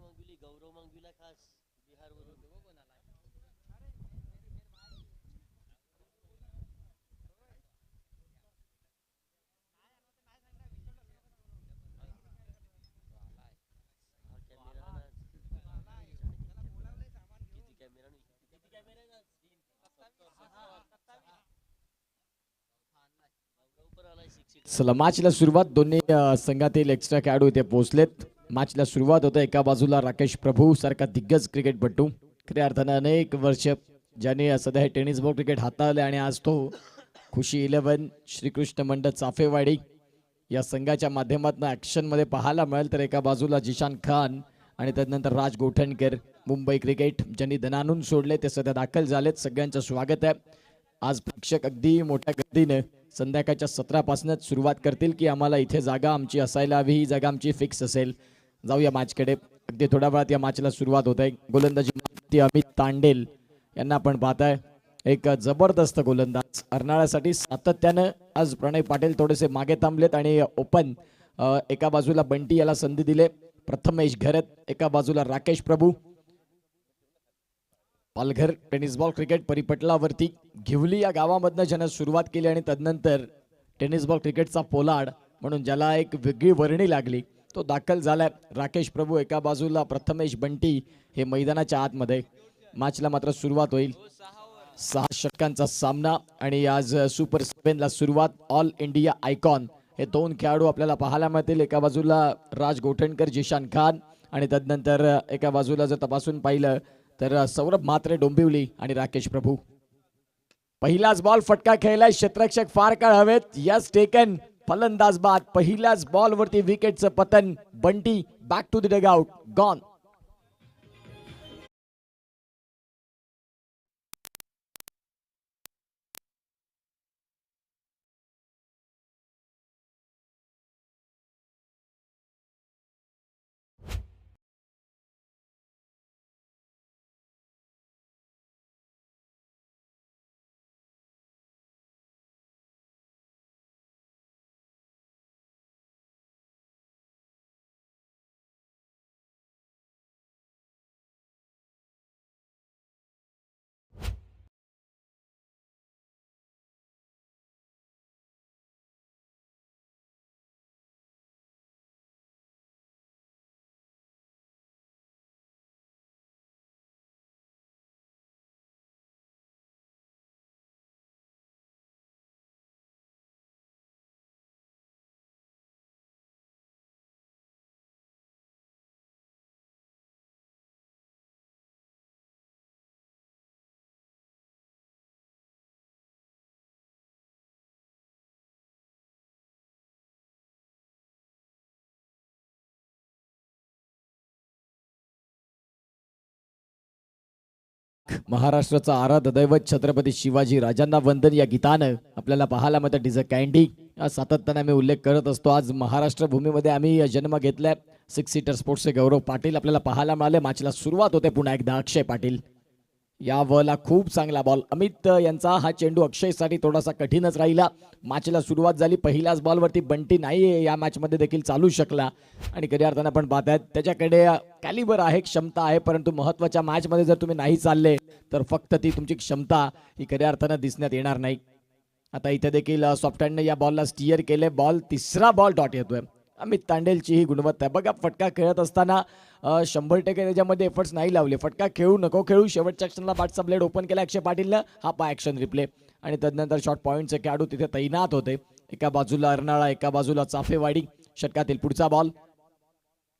मांगविली, गौरव मांगविला खास बिहारवरून. हा कॅमेरा ना किती कॅमेरा किती कॅमेरा ना चला मॅचला सुरुवात. दोन्ही संघातील एक्स्ट्रा खेळाडू इथे पोहोचलेत. मॅचला सुरुवात होते. एका बाजूला राकेश प्रभू सारखा दिग्गज क्रिकेटपटू, खऱ्या अर्थानं अनेक वर्ष ज्याने सध्या हे टेनिस बॉल क्रिकेट हाताळले आणि आज तो खुशी 11 श्रीकृष्ण मंडळ चाफेवाडी या संघाच्या माध्यमातून ॲक्शनमध्ये पाहायला मिळेल. तर एका बाजूला जिशान खान आणि त्यानंतर राज गोठणकर मुंबई क्रिकेट ज्यांनी दणानून सोडले ते सध्या दाखल झालेत. सगळ्यांचं स्वागत आहे. आज प्रेक्षक अगदी मोठ्या गतीने संध्याकाळच्या 17 पासूनच सुरुवात करतील की आम्हाला इथे जागा आमची असायला हवी, ही जागा आमची फिक्स असेल. जाऊया मॅचकडे. अगदी थोड्या वेळात या मॅचला सुरुवात होत आहे. गोलंदाजी अमित तांडेल यांना आपण पाहताय. एक जबरदस्त गोलंदाज अर्नाळ्यासाठी सातत्यानं आज प्रणय पाटील थोडेसे मागे थांबलेत आणि ओपन एका बाजूला बंटी याला संधी दिले. प्रथमेश घरत, एका बाजूला राकेश प्रभू. पालघर टेनिस बॉल क्रिकेट परिपटलावरती घेवली या गावामधनं ज्यानं सुरुवात केली आणि तदनंतर टेनिस बॉल क्रिकेटचा पोलाड म्हणून ज्याला एक वेगळी वर्णी लागली तो दाखल झालाय. राकेश प्रभू एका बाजूला, प्रथमेश बंटी हे मैदानाच्या आतमध्ये. मॅचला मात्र सुरुवात होईल. 6 षटकांचा सामना आणि आज सुपर 7 ला सुरुवात. ऑल इंडिया आयकॉन हे दोन खेळाडू आपल्याला पाहायला मिळतील. एका बाजूला राज गोठणकर, जिशान खान आणि तदनंतर एका बाजूला जर तपासून पाहिलं तर सौरभ म्हात्रे डोंबिवली आणि राकेश प्रभू. पहिलाच बॉल फटका खेळलाय. क्षेत्ररक्षक फार काळ हवेत. Yes taken. फलंदाज बाद. पहिल्याच बॉलवरती विकेटचं पतन. Bunty back to the dugout. Gone. महाराष्ट्राचा आराध्य दैवत छत्रपती शिवाजी राजांना वंदन या गीतानं आपल्याला पाहायला मिळतं. डिझ कँडी सातत्याने आम्ही उल्लेख करत असतो. आज महाराष्ट्र भूमीमध्ये आम्ही जन्म घेतलाय. 6 सीटर स्पोर्ट्सचे गौरव पाटील आपल्याला पाहायला मिळाले. मॅचला सुरुवात होते पुन्हा एकदा. अक्षय पाटील या बॉलला खूप चांगला बॉल. अमित यांचा हा चेंडू अक्षयसाठी थोडासा कठीणच राहिला. मॅचला सुरुवात झाली. पहिल्याच बॉलवरती बंटी नाही या मॅचमध्ये देखील चालू शकला आणि खऱ्या अर्थानं आपण पाहतायत त्याच्याकडे कॅलिबर आहे, क्षमता आहे, परंतु महत्वाच्या मॅचमध्ये जर तुम्ही नाही चालले तर फक्त ती तुमची क्षमता ही खऱ्या अर्थानं दिसण्यात येणार नाही. आता इथे देखील सॉफ्ट हँडने या बॉलला स्टिअर केले. बॉल तिसरा बॉल डॉट येतोय. अमित तांडेलची ही गुणवत्ता आहे. बघा फटका खेळत असताना 100% त्याच्यामध्ये एफर्ट्स नाही लावले. फटका खेळू नको खेळू, शेवटच्या ॲक्शनला बॅटचा ब्लेड ओपन केला अक्षय पाटीलनं. हा पा ॲक्शन रिप्ले आणि तदनंतर शॉर्ट पॉईंटचे खेळाडू तिथे तैनात होते. एका बाजूला अर्नाळा, एका बाजूला चाफेवाडी. षटकातील पुढचा बॉल.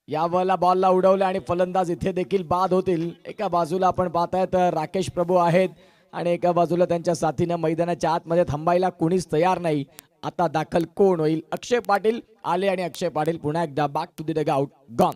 या बॉलला उडवले आणि फलंदाज इथे देखील बाद होतील. एका बाजूला आपण पाहतायत राकेश प्रभू आहेत आणि एका बाजूला त्यांच्या साथीनं मैदानाच्या आतमध्ये थांबायला कोणीच तयार नाही. आता दाखल कोण होईल? अक्षय पाटील आले आणि अक्षय पाटील पुन्हा एकदा back to the dugout. Gone.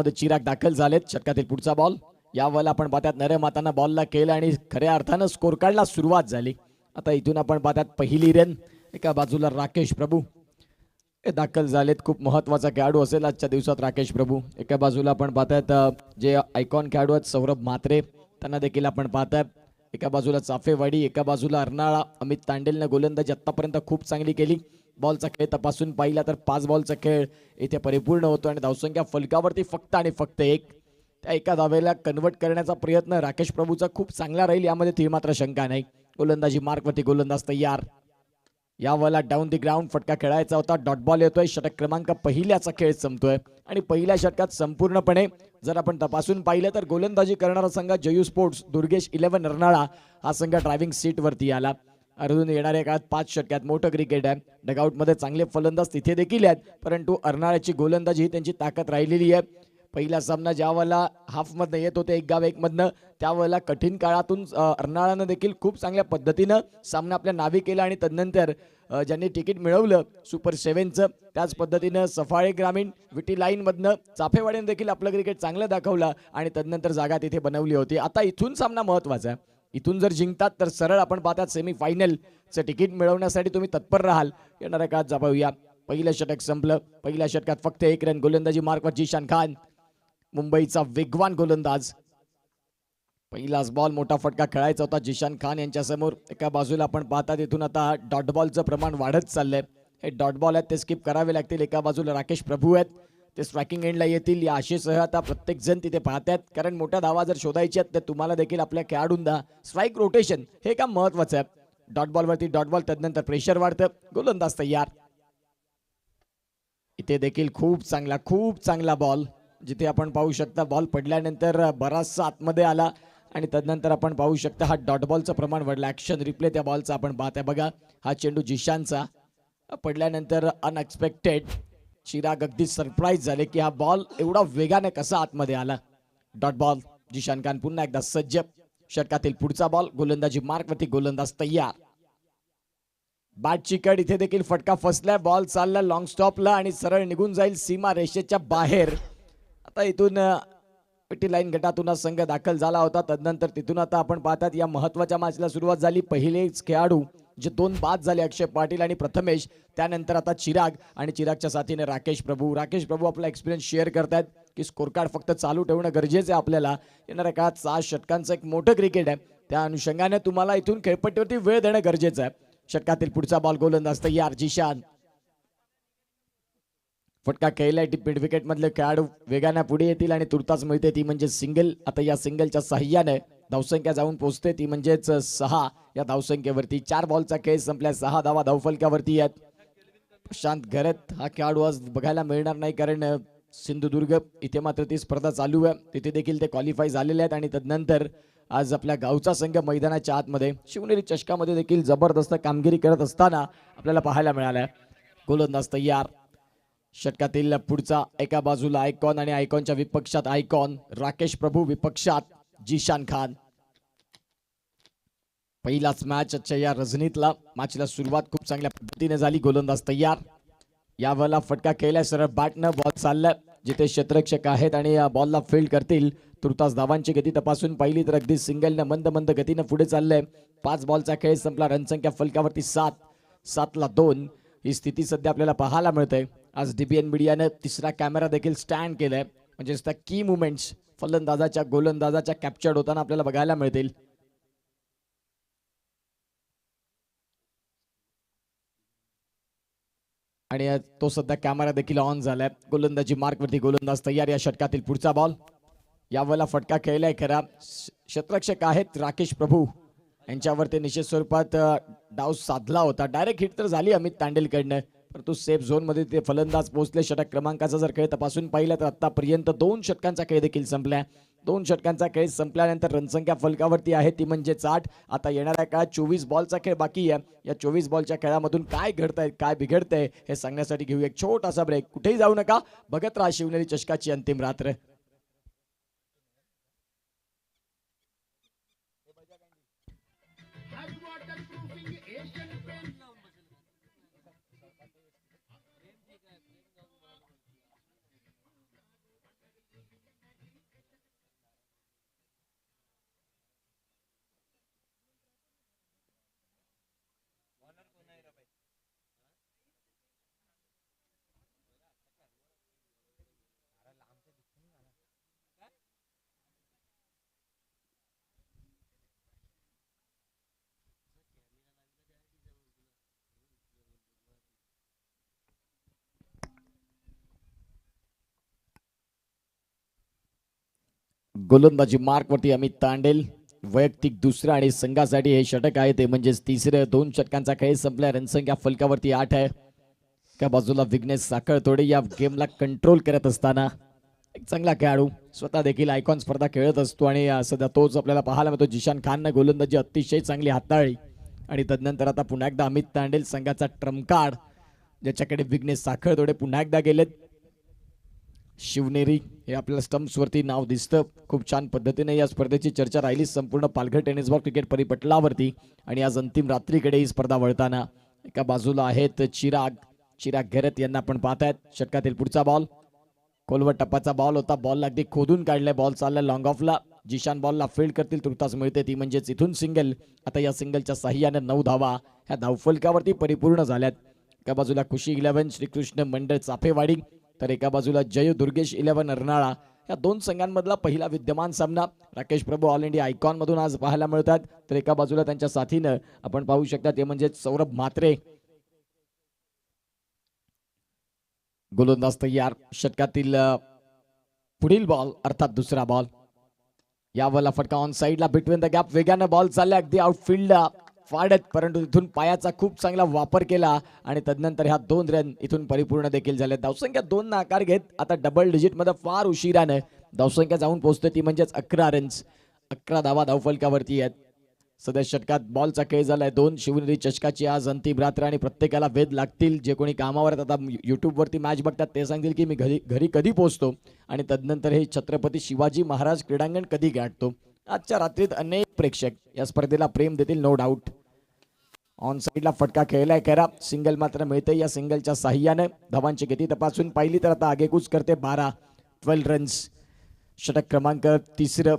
मध्ये चिराग दाखल झालेत. षटकातील पुढचा बॉल यावेळेला आपण पाहतात नरम हातानं बॉलला केलं आणि खऱ्या अर्थानं स्कोर कार्डला सुरुवात झाली. आता इथून आपण पाहतात पहिली रन. एका बाजूला राकेश प्रभू हे दाखल झालेत. खूप महत्वाचा खेळाडू असेल आजच्या दिवसात राकेश प्रभू. एका बाजूला आपण पाहतात जे आयकॉन खेळाडू आहेत सौरभ म्हात्रे, त्यांना देखील आपण पाहतात. एका बाजूला चाफेवाडी, एका बाजूला अर्नाळा. अमित तांडेलनं गोलंदाजी आतापर्यंत खूप चांगली केली. बॉलचा खेळ तपासून पाहिला तर 5 बॉलचा खेळ इथे परिपूर्ण होतो आणि धावसंख्या फलकावरती फक्त आणि फक्त 1. त्या एका धावेला कन्वर्ट करण्याचा प्रयत्न राकेश प्रभूचा खूप चांगला राहील, यामध्ये ती मात्र शंका नाही. गोलंदाजी मार्कवरती गोलंदाज तयार. यावेळेला डाऊन दी ग्राउंड फटका खेळायचा होता. डॉट बॉल येतोय. षटक क्रमांक पहिल्याचा खेळ संपतोय आणि पहिल्या षटकात संपूर्णपणे जर आपण तपासून पाहिलं तर गोलंदाजी करणारा संघ जयू स्पोर्ट्स दुर्गेश 11 अर्नाळा हा संघ ड्रायव्हिंग सीट वरती आला. अजून येणाऱ्या काळात 5 षटकात मोठं क्रिकेट आहे. डगआउटमध्ये चांगले फलंदाज तिथे देखील आहेत, परंतु अर्नाळ्याची गोलंदाजी ही त्यांची ताकद राहिलेली आहे. पहिला सामना ज्या वेळेला हाफमधनं येत होते 1 गाव 1 मधनं, त्यावेळेला कठीण काळातून अर्नाळानं देखील खूप चांगल्या पद्धतीनं सामना आपल्या नावे केला आणि तदनंतर ज्यांनी तिकीट मिळवलं सुपर 7चं, त्याच पद्धतीनं सफाळे ग्रामीण विटी लाईनमधनं चाफेवाडीने देखील आपलं क्रिकेट चांगलं दाखवलं आणि तदनंतर जागा तिथे बनवली होती. आता इथून सामना महत्वाचा आहे. इथून जर जिंकतात तर सरळ आपण पाहतात सेमीफायनलचं तिकीट मिळवण्यासाठी तुम्ही तत्पर राहाल. येणाऱ्या काळात जाऊया. पहिलं षटक संपलं. पहिल्या षटकात फक्त 1 रन. गोलंदाजी मार्कवर जिशान खान, मुंबईचा वेगवान गोलंदाज. पहिलाच बॉल मोठा फटका खेळायचा होता जिशान खान यांच्या समोर. एका बाजूला आपण पाहतात इथून आता डॉट बॉलचं प्रमाण वाढत चाललंय. हे डॉट बॉल आहेत ते स्किप करावे लागतील. एका बाजूला राकेश प्रभू आहेत, ते स्ट्रायकिंग एंडला येतील या आशेसह आता प्रत्येक जण तिथे पाहतात, कारण मोठ्या धावा जर शोधायच्या तर तुम्हाला देखील आपल्या खेळाडूंना स्ट्राईक रोटेशन हे काम महत्वाचं आहे. डॉट बॉलवरती डॉट बॉल, तदनंतर प्रेशर वाढतं. गोलंदाज तयार. इथे देखील खूप चांगला बॉल, जिथे आपण पाहू शकता बॉल पडल्यानंतर बराचसा आतमध्ये आला आणि तदनंतर आपण पाहू शकता हा डॉट बॉलचं प्रमाण वाढलं. ऍक्शन रिप्ले त्या बॉलचा आपण पाहताय बघा. हा चेंडू जिशानचा पडल्यानंतर अनएक्सपेक्टेड. चिराग अगदी सरप्राईज झाले की हा बॉल एवढा वेगाने कसा आतमध्ये आला. Dot ball. जिशान खान पुन्हा एकदा सज्ज. षटकातील पुढचा बॉल. गोलंदाजी मार्कवरती गोलंदाज तयार. बॅटची कड. इथे देखील फटका फसलाय. बॉल चालला लॉंग स्टॉपला आणि सरळ निघून जाईल सीमा रेषेच्या बाहेर. आता इथून पिटी लाईन गटातून संघ दाखल झाला होता. तदनंतर तिथून आता आपण पाहतात या महत्वाच्या मॅचला सुरुवात झाली. पहिलेच खेळाडू जे 2 बाद झाले, अक्षय पाटील आणि प्रथमेश. त्यानंतर आता चिराग आणि चिरागच्या साथीने राकेश प्रभू. राकेश प्रभू आपला एक्सपिरियन्स शेअर करतायत की स्कोर कार्ड फक्त चालू ठेवणं गरजेचं आहे आपल्याला. येणाऱ्या काळात 6 षटकांचं एक मोठं क्रिकेट आहे, त्या अनुषंगाने तुम्हाला इथून खेळपट्टीवरती वेळ देणं गरजेचं आहे. षटकातील पुढचा बॉल. गोलंदाज तयार. जिशान. फटका खेळलाय. मिड विकेट मधले खेळाडू वेगाने पुढे येतील आणि तुर्तास मिळते ती म्हणजे सिंगल. आता या सिंगलच्या साह्याने धावसंख्या जाऊन पोहोचते ती म्हणजेच 6 या धावसंख्येवरती. 4 बॉलचा खेळ संपल्या. 6 धावा धावफलकावरती आहेत. प्रशांत घरत हा खेळाडू आज बघायला मिळणार नाही, कारण सिंधुदुर्ग इथे मात्र ती स्पर्धा चालू आहे. तिथे देखील ते क्वालिफाय झालेले आहेत आणि तदनंतर आज आपल्या गावचा संघ मैदानाच्या आतमध्ये शिवनेरी चषकामध्ये देखील जबरदस्त कामगिरी करत असताना आपल्याला पाहायला मिळालं. गोलंदाज तयार. षटकातील पुढचा. एका बाजूला आयकॉन आणि आयकॉनच्या विपक्षात आयकॉन. राकेश प्रभू विपक्षात जिशान खान. पहिलाच मॅच आजच्या या रजनीतला. मॅचला सुरुवात खूप चांगल्या पद्धतीने झाली. गोलंदाज तयार. यावेळेला फटका केलाय सरळ बॅटनं. बॉल चाललाय जिथे क्षेत्ररक्षक आहेत आणि या बॉलला फील्ड करतील. तुर्तास धावांची गती तपासून पाहिली तर अगदी सिंगलनं मंद गतीनं पुढे चाललंय. 5 बॉलचा खेळ संपला. रणसंख्या फलकावरती 7ला 2 ही स्थिती सध्या आपल्याला पाहायला मिळते. आज डीबीएन मीडियाने 3रा कॅमेरा देखील स्टँड केलाय, म्हणजे त्या की मुवमेंट्स फलंदाजाच्या गोलंदाजाच्या कॅप्चर्ड होताना आपल्याला बघायला मिळतील. आणि तो सध्या कॅमेरा देखील ऑन झालाय. गोलंदाजी मार्कवरती गोलंदाज तयार. या षटकातील पुढचा बॉल. यावेळेला फटका खेळलाय खरा. क्षेत्ररक्षक आहेत राकेश प्रभू, यांच्यावर ते निश्चित स्वरूपात डाव साधला होता. डायरेक्ट हिट तर झाली अमित तांडेलकडनं, परंतु सेफ झोन मध्ये ते फलंदाज पोहोचले. षटक क्रमांकाचा जर खेळ तपासून पाहिला तर आतापर्यंत 2 षटकांचा खेळ देखील संपलाय. 2 षटकांचा खेळ संपल्यानंतर रणसंख्या फलकावरती आहे ती म्हणजे 8. आता येणाऱ्या काळात 24 बॉलचा खेळ बाकी आहे. या 24 बॉलच्या खेळामधून काय घडतंय काय बिघडतंय हे सांगण्यासाठी घेऊ एक छोटासा ब्रेक. कुठेही जाऊ नका, बघत राहा शिवनेरी चषकाची अंतिम रात्र. गोलंदाजी मार्कवरती अमित तांडेल. वैयक्तिक दुसरं आणि संघासाठी हे षटक आहे ते म्हणजेच तिसरं. 2 षटकांचा खेळ संपला. रणसंख्या फलकावरती 8 आहे. एका बाजूला विघ्नेश साखळतोडे या गेमला कंट्रोल करत असताना एक चांगला खेळाडू, स्वतः देखील आयकॉन स्पर्धा खेळत असतो आणि सध्या तोच आपल्याला पाहायला मिळतो. जिशान खाननं गोलंदाजी अतिशय चांगली हाताळली आणि तदनंतर आता पुन्हा एकदा अमित तांडेल संघाचा ट्रम्प कार्ड, ज्याच्याकडे विघ्नेश साखळतोडे पुन्हा एकदा गेलेत. शिवनेरी हे आपल्याला स्टम्प्सवरती नाव दिसतं. खूप छान पद्धतीने या स्पर्धेची चर्चा राहिली संपूर्ण पालघर टेनिस बॉल क्रिकेट परिपटलावरती. आणि आज अंतिम रात्रीकडे ही स्पर्धा वळताना एका बाजूला आहेत चिराग घेरत यांना आपण पाहतायत. षटकातील पुढचा बॉल खोलवर टप्पाचा बॉल होता. बॉल अगदी खोदून काढलाय. बॉल चाललाय लॉंग ऑफला. जिशान बॉलला फील्ड करतील. तुर्तास मिळते ती म्हणजेच इथून सिंगल. आता या सिंगलच्या साह्याने 9 धावा ह्या धावफलकावरती परिपूर्ण झाल्यात. एका बाजूला खुशी 11 श्रीकृष्ण मंडळ चाफेवाडी, तर एका बाजूला जय दुर्गेश 11 अर्नाळा. या 2 संघांमधला पहिला विद्यमान सामना. राकेश प्रभू ऑल इंडिया आयकॉन मधून आज पाहायला मिळतात. तर एका बाजूला त्यांच्या साथीनं आपण पाहू शकता ते म्हणजे सौरभ म्हात्रे. गोलंदाज तयार. षटकातील पुढील बॉल अर्थात दुसरा बॉल. यावरला फटका ऑन साइडला बिटवीन द गॅप. वेगाने बॉल चालला अगदी आउटफील्डला फाडत, परंतु तिथून पायाचा खूप चांगला वापर केला आणि तदनंतर ह्या 2 रन इथून परिपूर्ण देखील झाले. धावसंख्या 2 ना आकार घेत आता डबल डिजिट मध्ये फार उशिराने धावसंख्या जाऊन पोहोचते ती म्हणजेच 11 रन्स. 11 धावा धावफलकावरती आहेत. सध्या षटकात बॉलचा खेळ झालाय 2. शिवनेरी चषकाची आज अंतिम रात्र आणि प्रत्येकाला वेध लागतील. जे कोणी कामावर आता युट्यूबवरती मॅच बघतात ते सांगतील की मी घरी कधी पोहोचतो आणि तदनंतर हे छत्रपती शिवाजी महाराज क्रीडांगण कधी गाठतो. आजच्या रात्रीत अनेक प्रेक्षक या स्पर्धेला प्रेम देतील नो डाऊट. ऑन साइडला फटका खेळलाय करा. सिंगल मात्र मिळते. या सिंगलच्या साह्याने धावांची गती तपासून पाहिली तर आता आगेकूच करते 12 रन्स. षटक क्रमांक 3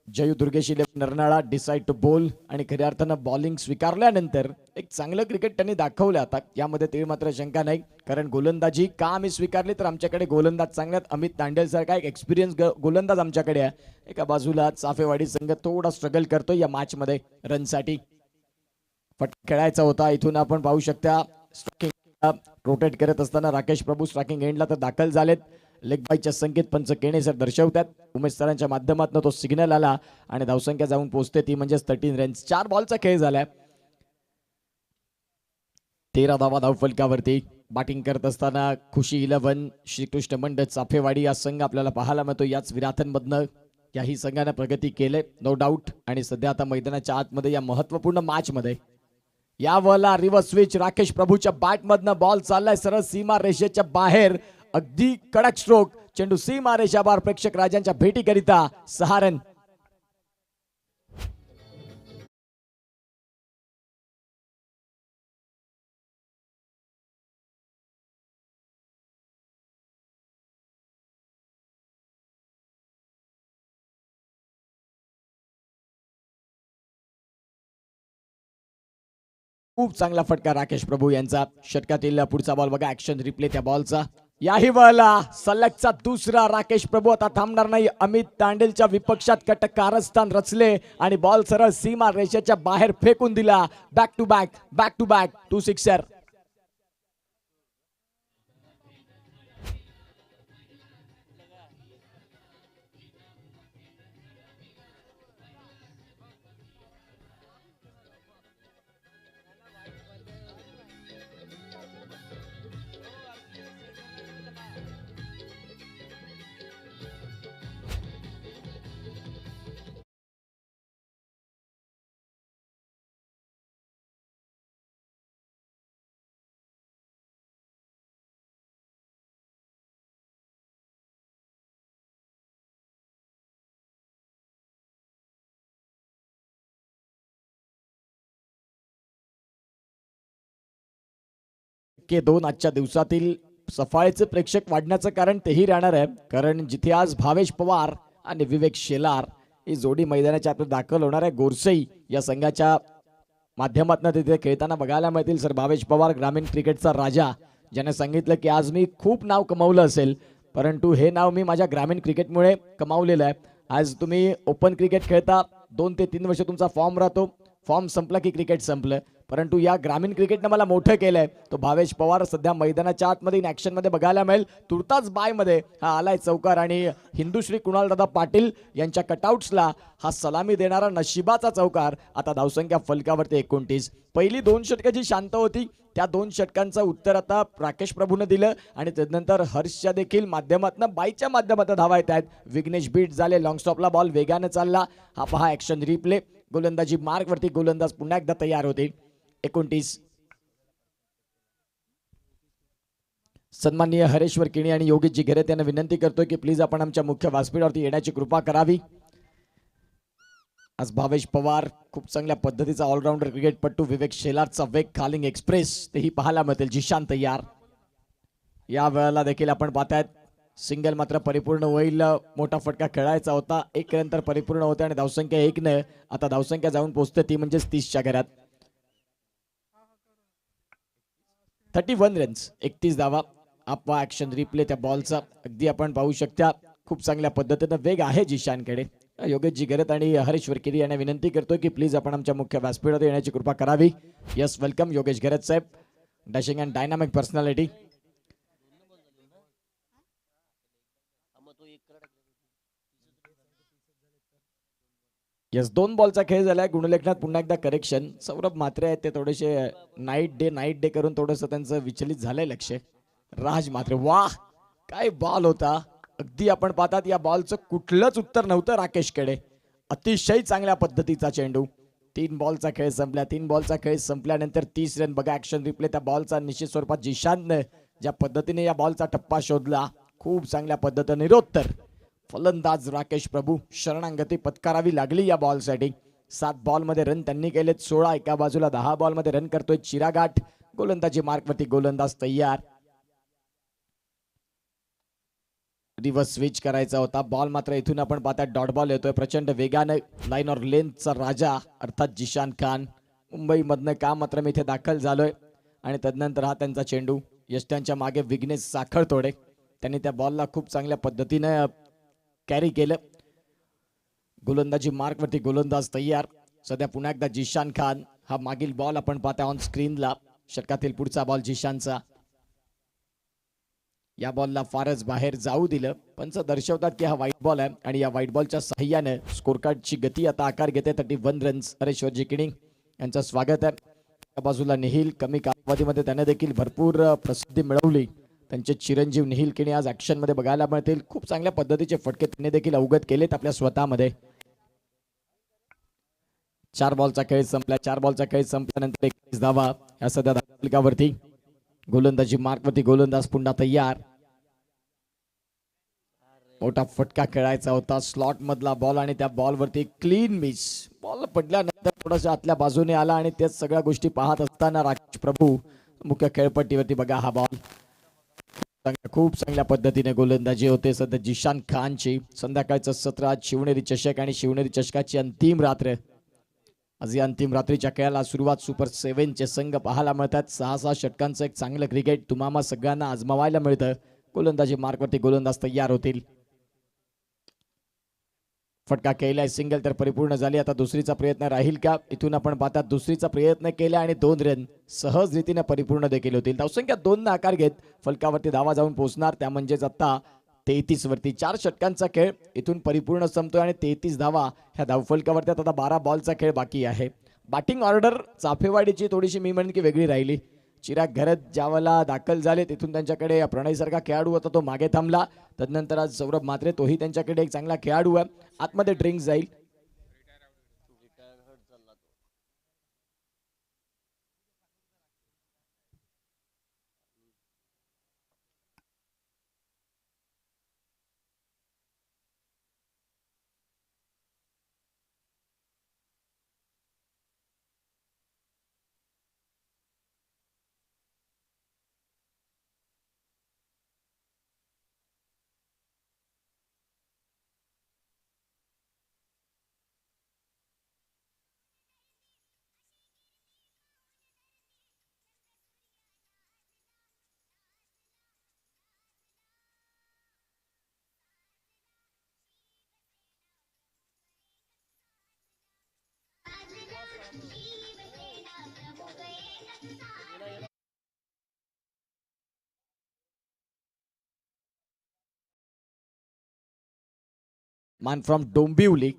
जयू दुर्गेश 11 अर्नाळा डिसाइड टू बोल आणि खऱ्या अर्थानं बॉलिंग स्वीकारल्यानंतर एक चांगलं क्रिकेट त्यांनी दाखवलं. आता यामध्ये तीळ मात्र शंका नाही, कारण गोलंदाजी का आम्ही स्वीकारली तर आमच्याकडे गोलंदाज चांगल्यात. अमित तांडेल सारखा एक एक्सपिरियन्स गोलंदाज आमच्याकडे आहे. एका बाजूला चाफेवाडी संघ थोडा स्ट्रगल करतो या मॅच मध्ये रनसाठी. फटका खेळायचा होता. इथून आपण पाहू शकता स्ट्रायकिंग रोटेट करत असताना राकेश प्रभू स्ट्रायकिंग एंडला तर दाखल झालेत. लेग बायच्या संकेत पंच केणे सर दर्शवतात. उमेश सरांच्या माध्यमातून तो सिग्नल आला आणि धावसंख्या जाऊन पोहोचते ती म्हणजे 13 रन्स. 4 बॉलचा खेळ झालाय. 13 धावा धावफलकावरती. बॅटिंग करत असताना खुशी 11 श्रीकृष्ण मंडळ चाफेवाडी हा संघ आपल्याला पाहायला मिळतो. याच विराथांमधनं याही संघाने प्रगती केले नो डाऊट. आणि सध्या आता मैदानाच्या आतमध्ये या महत्वपूर्ण मॅच मध्ये यावरला रिव्हर्स स्विच राकेश प्रभूच्या बॅट मधनं बॉल चाललाय सरळ सीमा रेषेच्या बाहेर. अगदी कडक स्ट्रोक. चेंडू सीमा रेषा बाहेर. प्रेक्षक राजांच्या भेटीकरिता 6 रन. खूप चांगला फटका राकेश प्रभू यांचा. षटकातील पुढचा बॉल बघा. ऍक्शन रिप्ले त्या बॉलचा. याही बॉलला सलगचा दुसरा. राकेश प्रभू आता थांबणार नाही. अमित तांडेलच्या विपक्षात कटक कारस्थान रचले आणि बॉल सरळ सीमा रेषेच्या बाहेर फेकून दिला. Back to back 2 sixer. के 2 आजच्या दिवसातील सफाळीचे प्रेक्षक वाढण्याचं कारण तेही राहणार आहे, कारण जिथे आज भावेश पवार आणि विवेक शेलार ही जोडी मैदानाच्या आत दाखल होणार आहे. गोरसई या संघाच्या माध्यमातून तिथे खेळताना बघायला मिळतील. सर भावेश पवार ग्रामीण क्रिकेटचा राजा, ज्याने सांगितलं की आज मी खूप नाव कमावलं असेल, परंतु हे नाव मी माझ्या ग्रामीण क्रिकेटमुळे कमावलेलं आहे. आज तुम्ही ओपन क्रिकेट खेळता 2 ते 3 वर्ष तुमचा फॉर्म राहतो. फॉर्म संपला की क्रिकेट संपलं. परंतु या ग्रामीण क्रिकेटनं मला मोठं केलंय. तो भावेश पवार सध्या मैदानाच्या आतमध्ये इन मध्ये बघायला मिळेल. तुर्ताच बायमध्ये हा आलाय चौकार आणि हिंदुश्री कुणालदादा पाटील यांच्या कटआउट्सला हा सलामी देणारा नशिबाचा चौकार. आता धावसंख्या फलकावरती 29. पहिली 2 षटकं जी शांत होती त्या 2 षटकांचं उत्तर आता राकेश प्रभूनं दिलं आणि त्यानंतर हर्षच्या देखील माध्यमातून बाईच्या माध्यमातून धावा येत आहेत. विघ्नेश बीट झाले. लॉंग स्टॉपला बॉल वेगाने चालला. हा पहा ऍक्शन रिप्ले. गोलंदाजी मार्कवरती गोलंदाज पुन्हा एकदा तयार होतील. 29. सन्माननीय हरेश्वर किणी आणि योगेशजी घेरे त्यांना विनंती करतोय की प्लीज आपण आमच्या मुख्य व्यासपीठावरती येण्याची कृपा करावी. आज भावेश पवार खूप चांगल्या पद्धतीचा ऑलराऊंडर क्रिकेटपटू. विवेक शेलारचा वेग खालिंग एक्सप्रेस तेही पाहायला मिळतील. जिशान तयार. या वेळेला देखील आपण पाहतायत सिंगल मात्र परिपूर्ण होईल. मोठा फटका खेळायचा होता. 1 नंतर परिपूर्ण होते आणि धावसंख्या 1 ने आता धावसंख्या जाऊन पोहोचते ती म्हणजे 30च्या घरात. 31 रन्स 31 धावा. आपला ऍक्शन रिप्ले त्या बॉलचा अगदी आपण पाहू शकता. खूप चांगल्या पद्धतीनं वेग आहे जिशानकडे. योगेशजी गरत आणि हरेश्वर किरी यांना विनंती करतोय की प्लीज आपण आमच्या मुख्य व्यासपीठावर येण्याची कृपा करावी. यस वेलकम योगेश गरत साहेब. Dashing and dynamic personality. Yes 2 बॉलचा खेळ झालाय. गुणलेखनात पुन्हा एकदा करेक्शन. सौरभ म्हात्रे आहेत ते थोडेसे नाईट डे करून थोडंसं त्यांचं विचलित झालंय लक्ष. राज म्हात्रे वाह काय बॉल होता. अगदी आपण पाहतात या बॉलचं कुठलंच उत्तर नव्हतं राकेशकडे. अतिशय चांगल्या पद्धतीचा चेंडू. 3 बॉलचा खेळ संपला. 3 बॉलचा खेळ संपल्यानंतर 30 रन. बघा ऍक्शन रिप्ले त्या बॉलचा निश्चित स्वरूपात जिशाननं ज्या पद्धतीने या बॉलचा टप्पा शोधला खूप चांगल्या पद्धतीने निरोत्तर. फलंदाज राकेश प्रभू शरणागती पत्करावी लागली या बॉलसाठी. 7 बॉलमध्ये रन त्यांनी केलेत 16. एका बाजूला 10 बॉलमध्ये रन करतोय चिरागाठ. गोलंदाजी मार्कवरती गोलंदाज तयार. रिव्हर्स स्विच करायचा होता. बॉल मात्र इथून आपण पाहता डॉट बॉल येतोय प्रचंड वेगाने. लाईन और लेंथचा राजा अर्थात जिशान खान मुंबईमधनं का मात्र मी इथे दाखल झालोय आणि तदनंतर हा त्यांचा चेंडू. यष्ट्यांच्या मागे विघ्नेश साखळतोडे त्यांनी त्या बॉलला खूप चांगल्या पद्धतीने कॅरी केलं. गोलंदाजी मार्कवरती गोलंदाज तयार. सध्या पुन्हा एकदा जिशान खान. हा मागील बॉल आपण पाहता ऑन स्क्रीनला. षटकातील पुढचा बॉल जिशानचा. या बॉलला फारच बाहेर जाऊ दिलं. पंच दर्शवतात की हा व्हाईट बॉल आहे आणि या व्हाईट बॉलच्या सहाय्याने स्कोर कार्डची गती आता आकार घेते. 31 रन्स. हरेश्वरजी किणी यांचं स्वागत आहे. त्या बाजूला निहिल कमी कालावधीमध्ये त्याने देखील भरपूर प्रसिद्धी मिळवली. त्यांचे चिरंजीव निहिल किणी आज ऍक्शन मध्ये बघायला मिळतील. खूप चांगल्या पद्धतीचे फटके त्यांनी देखील अवगत केलेत आपल्या स्वतःमध्ये. 4 बॉलचा खेळ संपला. 4 बॉलचा खेळ संपल्यानंतर 21 धावा या सध्या धावफलकावरती. गोलंदाजी मार्कवरती गोलंदाज पुन्हा तयार. मोठा फटका खेळायचा होता. स्लॉट मधला बॉल आणि त्या बॉलवरती क्लीन मिस. बॉल पडल्यानंतर थोडासा आतल्या बाजूने आला आणि तेच सगळ्या गोष्टी पाहत असताना राकेश प्रभू मुख्य खेळपट्टीवरती बघा हा बॉल. खूप चांगल्या पद्धतीने गोलंदाजी होते सध्या जिशान खानची. संध्याकाळचं सत्र आज शिवनेरी चषक आणि शिवनेरी चषकाची अंतिम रात्र. आज या अंतिम रात्रीच्या खेळाला सुरुवात सुपर 7 चे संघ पाहायला मिळतात. 6 षटकांचं एक चांगलं क्रिकेट तुम्हाला सगळ्यांना आजमावायला मिळतं. गोलंदाजी मार्कवरती गोलंदाज तयार होतील. फटका केलाय सिंगल तर परिपूर्ण झाली. आता दुसरीचा प्रयत्न राहील का. इथून आपण पाहतात दुसरीचा प्रयत्न केला आणि 2 रन सहज रीतीने परिपूर्ण देखील होतील. धावसंख्या 2 ने आकार घेत फलकावरती धावा जाऊन पोहोचणार. त्या म्हणजेच आता 33 वरती. 4 षटकांचा खेळ इथून परिपूर्ण संपतोय आणि 33 धावा ह्या धावफलकावरती. आता 12 बॉलचा खेळ बाकी आहे. बॅटिंग ऑर्डर चाफेवाडीची थोडीशी मी म्हणेन की वेगळी राहिली. चिराग घरत ज्यावेळेला दाखल झाले तिथून त्यांच्याकडे प्रणय सारखा खेळाडू होता तो मागे थांबला. तदनंतर आज सौरभ म्हात्रे तोही त्यांच्याकडे एक चांगला खेळाडू आहे. आतमध्ये ड्रिंक जाईल. मान फ्रॉम डोंबिवली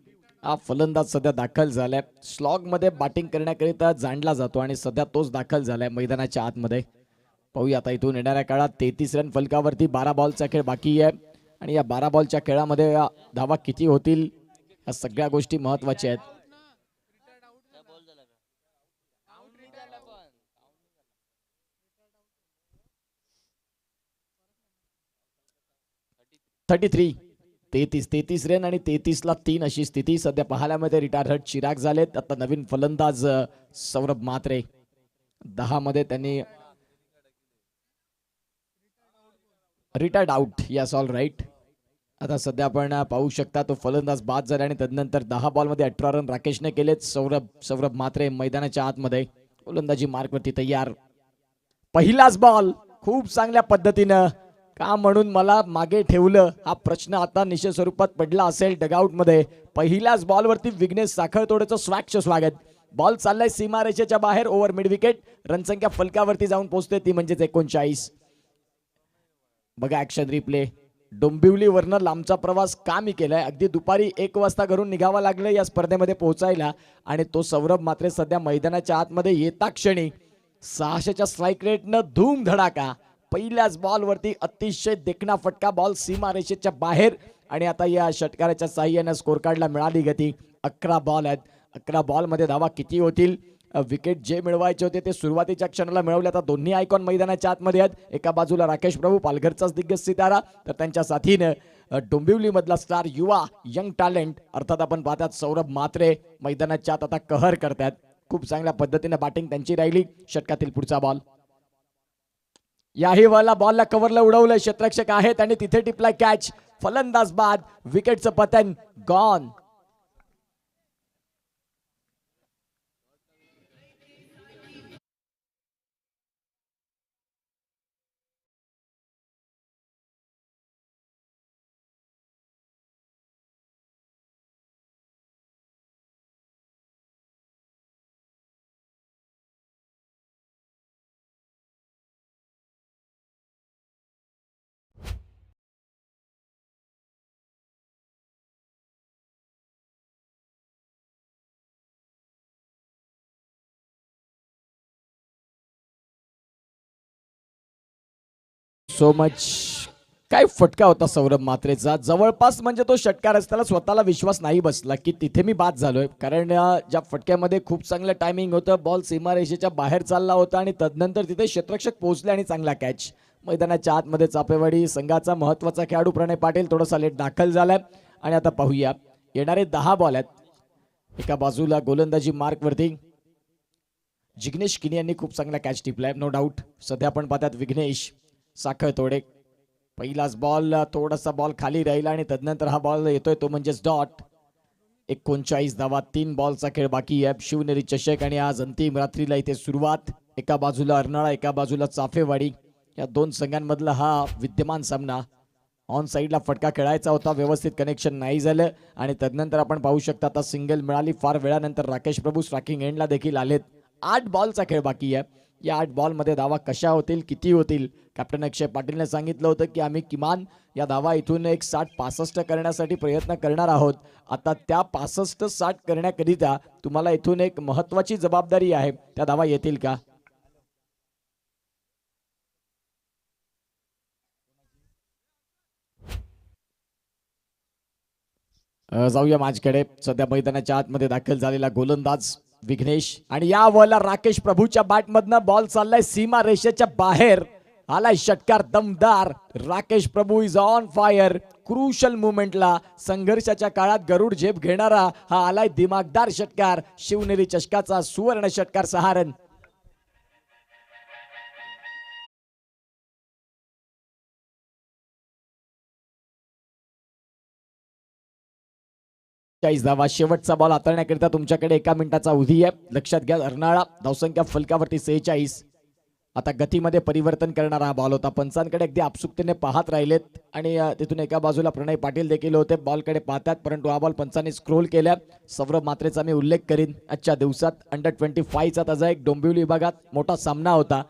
हा फलंदाज सध्या दाखल झालाय. स्लॉग मध्ये बॅटिंग करण्याकरिता जाणला जातो आणि सध्या तोच दाखल झालाय मैदानाच्या आतमध्ये. पाहूया आता इथून येणाऱ्या काळात 33 रन फलकावरती 12 बॉलचा खेळ बाकी आहे आणि या 12 बॉलच्या खेळामध्ये धावा किती होतील या सगळ्या गोष्टी महत्वाच्या आहेत. काय बॉल झाला का? 33 33 रन आणि 33 ला 3 अशी स्थिती सध्या पाहायला मध्ये. रिटायर हर्ट चिराग झालेत. आता नवीन फलंदाज सौरभ मात्रे 10 मध्ये त्यांनी retired out. Yes all right. आता सध्या आपण पाहू शकता तो फलंदाज बाद झाला आणि तदनंतर 10 बॉल मध्ये 18 रन राकेशने केलेत. सौरभ मात्रे मैदानाच्या आतमध्ये गोलंदाजी मार्कवरती तयार. पहिलाच बॉल खूप चांगल्या पद्धतीनं का म्हणून मला मागे ठेवलं हा प्रश्न आता निश्चित स्वरूपात पडला असेल डगआउट मध्ये. पहिल्याच बॉलवरती विघ्नेश साखळतोडेचं स्वागत. बॉल चाललाय सीमारेषेच्या बाहेर ओव्हर मिड विकेट. रनसंख्या फलकावरती जाऊन पोहोचते ती म्हणजे 39. बघा ऍक्शन रिप्ले. डोंबिवलीवरनं लांबचा प्रवास का मी केलाय. अगदी दुपारी 1 वाजता घरून निघावं लागलं या स्पर्धेमध्ये पोहोचायला आणि तो सौरभ मात्रे सध्या मैदानाच्या आतमध्ये येता क्षणी 600च्या स्ट्राईक रेटनं धूम धडाका. पहिल्याच बॉलवरती अतिशय देखणा फटका. बॉल सीमारेषेच्या बाहेर आणि आता या षटकाराच्या साह्याने स्कोर कार्डला मिळाली गती. 11 बॉल आहेत. 11 बॉल मध्ये धावा किती होतील. विकेट जे मिळवायचे होते ते सुरुवातीच्या क्षणाला मिळवले. आता दोन्ही आयकॉन मैदानाच्या आतमध्ये आहेत. एका बाजूला राकेश प्रभू पालघरचाच दिग्गज सितारा तर त्यांच्या साथीनं डोंबिवली मधला स्टार युवा यंग टॅलेंट अर्थात आपण पाहतात सौरभ मात्रे मैदानाच्या आत आता कहर करतात. खूप चांगल्या पद्धतीने बॅटिंग त्यांची राहिली. षटकातील पुढचा बॉल. याही वाला बॉलला कव्हरला उडवलं. क्षेत्ररक्षक आहेत आणि तिथे टिपलाय कॅच. फलंदाज बाद. विकेटचं पतन गॉन. So much. काय फटका होता सौरभ मात्रेचा. जवळपास म्हणजे तो षटकार असताना स्वतःला विश्वास नाही बसला की तिथे मी बाद झालोय. कारण ज्या फटक्यामध्ये खूप चांगलं टायमिंग होतं. बॉल सीमारेषेच्या बाहेर चालला होता आणि तदनंतर तिथे क्षेत्ररक्षक पोहोचले आणि चांगला कॅच. मैदानाच्या आतमध्ये चापेवाडी संघाचा महत्वाचा खेळाडू प्रणय पाटील थोडासा लेट दाखल झालाय आणि आता पाहूया येणारे 10 बॉल आहेत. एका बाजूला गोलंदाजी मार्कवरती जिग्नेश किनी यांनी खूप चांगला कॅच टिपलाय नो डाऊट. सध्या आपण पाहतात विघ्नेश साखळतोडे. पहिलाच बॉल थोडासा बॉल खाली राहिला आणि तदनंतर हा बॉल येतोय तो म्हणजेच डॉट. 39 धावा. 3 बॉलचा खेळ बाकी आहे. शिवनेरी चषक आणि आज अंतिम रात्रीला इथे सुरुवात. एका बाजूला अर्नाळा एका बाजूला चाफेवाडी. या दोन संघांमधला हा विद्यमान सामना. ऑन साईडला फटका खेळायचा होता. व्यवस्थित कनेक्शन नाही झालं आणि तदनंतर आपण पाहू शकता आता सिंगल मिळाली. फार वेळानंतर राकेश प्रभू स्ट्रायकिंग एंडला देखील आलेत. 8 बॉलचा खेळ बाकी आहे. या 8 बॉलमध्ये धावा कशा होतील किती होतील. कॅप्टन अक्षय पाटीलने सांगितलं होतं की आम्ही किमान या धावा इथून एक 60-65 करण्यासाठी प्रयत्न करणार आहोत. आता त्या 65-60 करण्याकरिता तुम्हाला इथून एक महत्वाची जबाबदारी आहे. त्या धावा येतील का. जाऊया मॅचकडे. सध्या मैदानाच्या आतमध्ये दाखल झालेला गोलंदाज विघ्नेश आणि या बॉलला राकेश प्रभूच्या बॅटमधनं बॉल चाललाय सीमा रेषेच्या बाहेर. आलाय षटकार दमदार. राकेश प्रभू इज ऑन फायर. क्रुशल मुवमेंटला संघर्षाच्या काळात गरुड झेप घेणारा हा आलाय दिमागदार षटकार. शिवनेरी चषकाचा सुवर्ण षटकार 6 रन. धावा. शेवटचा बॉल हाताळण्याकरिता तुमच्याकडे 1 मिनिटाचा अवधी आहे. लक्षात घ्या अर्नाळा धावसंख्या फलकावरती 46. आता गतीमध्ये परिवर्तन करणारा हा बॉल होता. पंचांकडे अगदी आपसुकतेने पाहत राहिलेत आणि तिथून एका बाजूला प्रणय पाटील देखील होते बॉलकडे पाहतात. परंतु हा बॉल पंचांनी स्क्रोल केला. सौरभ मात्रेचा मी उल्लेख करीन. आजच्या दिवसात अंडर 25चा त्याचा एक डोंबिवली विभागात मोठा सामना होता.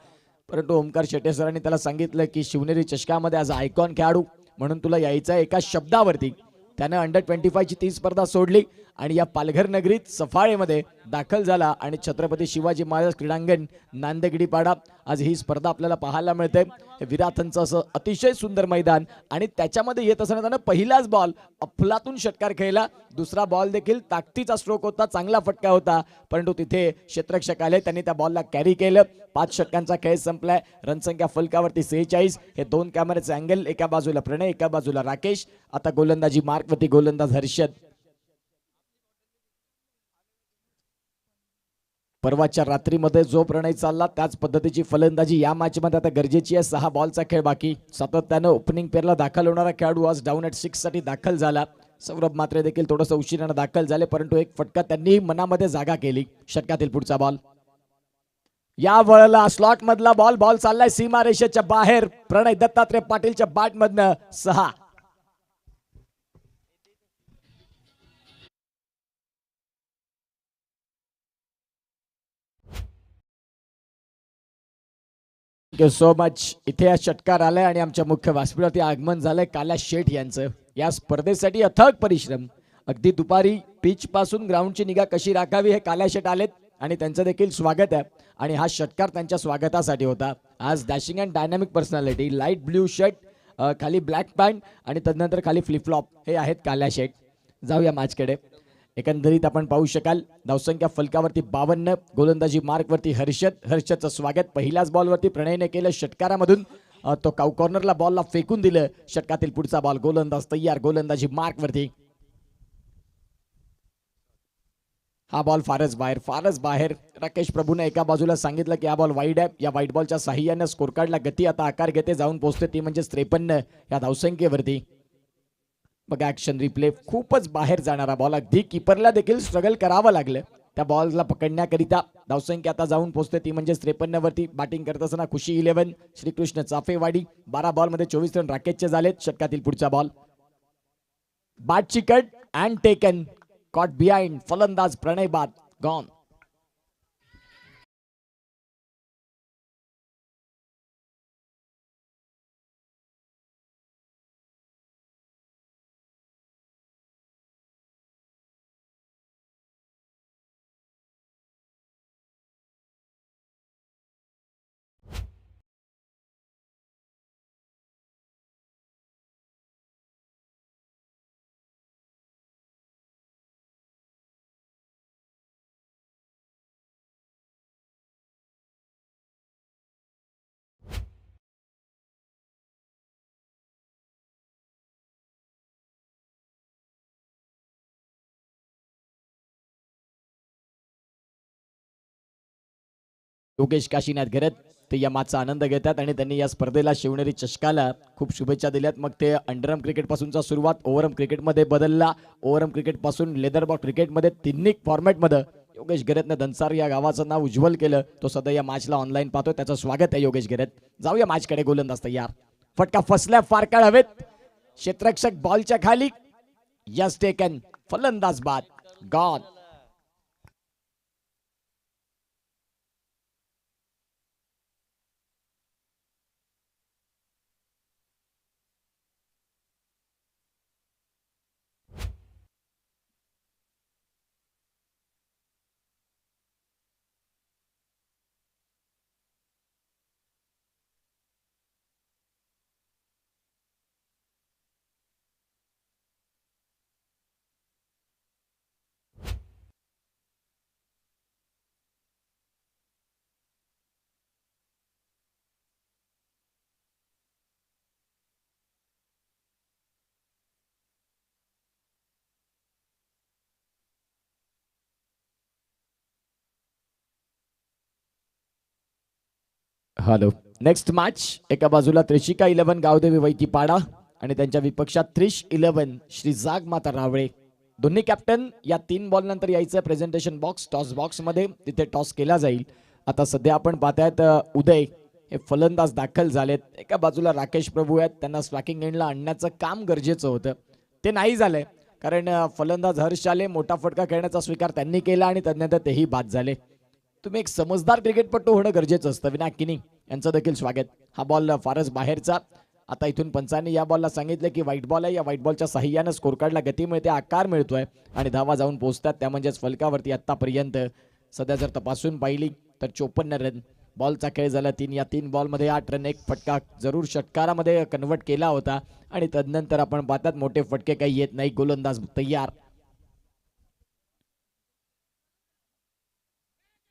परंतु ओमकार शेटे सरांनी त्याला सांगितलं की शिवनेरी चषकामध्ये आज आयकॉन खेळाडू म्हणून तुला यायचं एका शब्दावरती. त्यानं अंडर-25 ची ती स्पर्धा सोडली आणि या पालघर नगरीत सफाळेमध्ये दाखल झाला आणि छत्रपती शिवाजी महाराज क्रीडांगण नांदेगडीपाडा आज ही स्पर्धा आपल्याला पाहायला मिळते. विराथांचं असं अतिशय सुंदर मैदान आणि त्याच्यामध्ये येत असताना त्यानं पहिलाच बॉल अफलातून षटकार खेळला. दुसरा बॉल देखील ताकदीचा स्ट्रोक होता, चांगला फटका होता, परंतु तिथे क्षेत्ररक्षक आले, त्यांनी त्या बॉलला कॅरी केलं. 5 षटकांचा खेळ संपलाय. रनसंख्या फलकावरती 46. हे 2 कॅमेऱ्याचे अँगल, एका बाजूला प्रणय, एका बाजूला राकेश. आता गोलंदाजी मार्कवरती गोलंदाज हर्षद. परवाच्या रात्रीमध्ये जो प्रणय चालला त्याच पद्धतीची फलंदाजी या मॅच मध्ये आता गरजेची आहे. 6 बॉलचा खेळ बाकी. सातत्यानं ओपनिंग पेअरला दाखल होणारा खेळाडू आज डाऊन ॲट 6 साठी दाखल झाला. सौरभ मात्रे देखील थोडंसं उशिराने दाखल झाले, परंतु एक फटका त्यांनी मनामध्ये जागा केली. षटकातील पुढचा बॉल या वळला स्लॉट मधला बॉल चाललाय सीमा रेषेच्या बाहेर. प्रणय दत्तात्रय पाटीलच्या बॅट मधनं 6. So much. इथे या षटकार आलाय आणि आमच्या मुख्य व्यासपीठावरती आगमन झालंय काल्या शेठ यांचं. या स्पर्धेसाठी अथक परिश्रम. अगदी दुपारी पिच पासून ग्राउंडची निगा कशी राखावी हे काल्या शेठ आलेत आणि त्यांचं देखील स्वागत आहे. आणि हा षटकार त्यांच्या स्वागतासाठी होता. आज dashing and dynamic personality, light blue shirt, खाली ब्लॅक पॅन्ट आणि तदनंतर खाली फ्लिपफ्लॉप, हे आहेत काल्या शेठ. जाऊया मॅचकडे. एकंदरीत आपण पाहू शकाल धावसंख्या फलकावरती 52. गोलंदाजी मार्कवरती हर्षदचं स्वागत. पहिल्याच बॉलवरती प्रणयने केलं षटकारामधून. तो कॉर्नरला बॉलला फेकून दिलं. षटकातील पुढचा बॉल. गोलंदाज तयार. गोलंदाजी मार्कवरती. हा बॉल फारच बाहेर. राकेश प्रभूने एका बाजूला सांगितलं की हा बॉल वाईड आहे. या वाईट बॉलच्या साह्याने स्कोर कार्डला गती आता आकार घेते, जाऊन पोहोचते, ती म्हणजे 53 या धावसंख्येवरती. बघा ऍक्शन रिप्ले. खूपच बाहेर जाणारा बॉल. अगदी किपरला देखील स्ट्रगल करावं लागलं त्या बॉलला पकडण्याकरिता. धावसंख्या आता जाऊन पोहोचते, ती म्हणजे 53 वरती. बॅटिंग करत असताना खुशी 11, श्रीकृष्ण चाफेवाडी. 12 बॉलमध्ये 24 रन राकेशचे झालेत. षटकातील पुढचा बॉल. बॅटची cut and taken. Caught behind. फलंदाज प्रणय बाद. गॉन. योगेश काशीनाथ घरत ते या मॅचचा आनंद घेतात आणि त्यांनी या स्पर्धेला शिवनेरी चषकाला खूप शुभेच्छा दिल्यात. मग ते अंडरआर्म क्रिकेट पासूनचा सुरुवात ओव्हरआर्म क्रिकेटमध्ये बदलला. ओव्हरआर्म क्रिकेट पासून लेदर बॉल क्रिकेटमध्ये तिन्ही फॉर्मॅटमध्ये योगेश घरतने दनसार या गावाचं नाव उज्ज्वल केलं. तो सध्या या मॅचला ऑनलाईन पाहतोय. त्याचं स्वागत आहे योगेश घरत. जाऊया मॅचकडे. गोलंदाज तयार. फटका फसल्या फार काळ हवेत. क्षेत्ररक्षक बॉलच्या खाली. Yes taken. फलंदाज बाद. गॉन. हॅलो. Next match. एका बाजूला त्रिशिका 11 गावदेवी वैकीपाडा आणि त्यांच्या विपक्षात त्रिश 11 श्री जाग माता रावळे. दोन्ही कॅप्टन या 3 बॉल नंतर यायचं प्रेझेंटेशन बॉक्स, टॉस बॉक्स मध्ये. तिथे टॉस केला जाईल. आता सध्या आपण पाहतायत उदय हे फलंदाज दाखल झालेत. एका बाजूला राकेश प्रभू आहेत. त्यांना स्ट्रायकिंग एंडला आणण्याचं काम गरजेचं होतं, ते नाही झालंय. कारण फलंदाज हर्ष आले. मोठा फटका खेळण्याचा स्वीकार त्यांनी केला आणि त्यानंतर तेही बाद झाले. तुम्ही एक समजदार क्रिकेटपटू होणं गरजेचं असतं. विनायक किनी यांचं देखील स्वागत. हा बॉल फारच बाहेरचा आता इथून पंचांनी या बॉलला सांगितलं की व्हाईट बॉल आहे, या व्हाईट बॉलच्या साह्यानं स्कोर कार्डला गती मिळते, आकार मिळतोय आणि धावा जाऊन पोहोचतात. त्या म्हणजेच फलकावरती आतापर्यंत सध्या जर तपासून पाहिली तर 54 रन. बॉलचा खेळ झाला 3. या 3 बॉलमध्ये 8 रन. एक फटका जरूर षटकारामध्ये कन्वर्ट केला होता आणि तदनंतर आपण पाहतात मोठे फटके काही येत नाही. गोलंदाज तयार.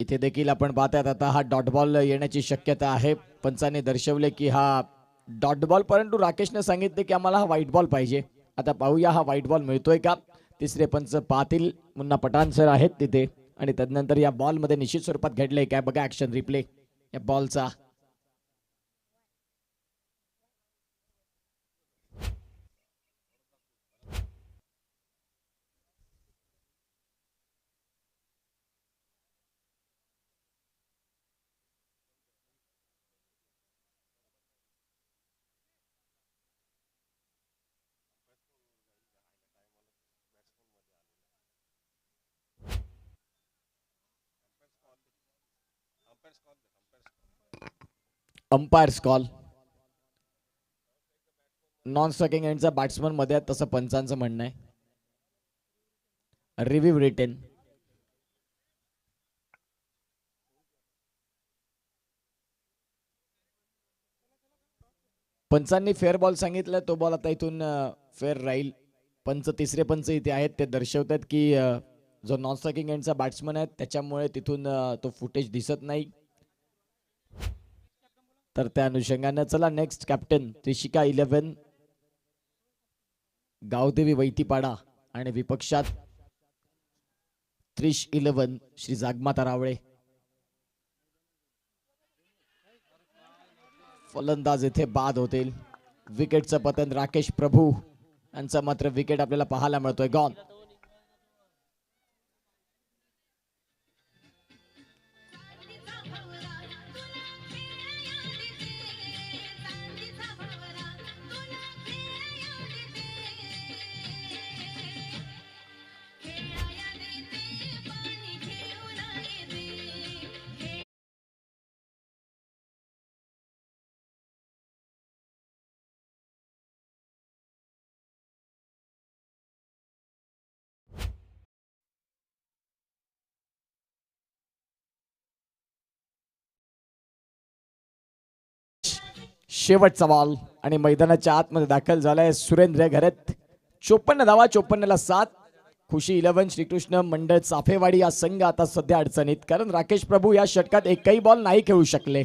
इथे देखील आपण पाहतात आता हा डॉट बॉल येण्याची शक्यता आहे. पंचाने दर्शवले की हा डॉट बॉल, परंतु राकेशने सांगितले की आम्हाला हा व्हाईट बॉल पाहिजे. आता पाहूया हा व्हाईट बॉल मिळतोय का. तिसरे पंच पाहतील. मुन्ना पठाण सर आहेत तिथे आणि तदनंतर या बॉल मध्ये निश्चित स्वरूपात घडले काय बघा ऍक्शन रिप्ले या बॉलचा. Umpires call. नॉन स्ट्रायकिंग एंडचा बॅट्समन मध्ये आहेत तसं पंचांचं म्हणणं आहे. Review retain. पंचांनी फेअर बॉल सांगितलं, तो बॉल आता इथून फेअर राहील. पंच तिसरे पंच इथे आहेत ते दर्शवतात की जो नॉन स्ट्रायकिंग एंडचा बॅट्समन आहे त्याच्यामुळे तिथून तो फुटेज दिसत नाही. तर त्या अनुषंगाने चला नेक्स्ट कॅप्टन त्रिशिका 11 गावदेवी वैतीपाडा आणि विपक्षात त्रिश 11 श्री जागमाता रावळे. फलंदाज इथे बाद होतील. विकेटचं पतन राकेश प्रभू यांचा मात्र विकेट आपल्याला पाहायला मिळतोय. गॉन. शेवटचा बॉल आणि मैदानाच्या आतमध्ये दाखल झालाय सुरेंद्र घरत. 54 धावा, 54ला 7. खुशी 11 श्रीकृष्ण मंडळ चाफेवाडी या संघ आता सध्या अडचणीत, कारण राकेश प्रभू या षटकात एकही बॉल नाही खेळू शकले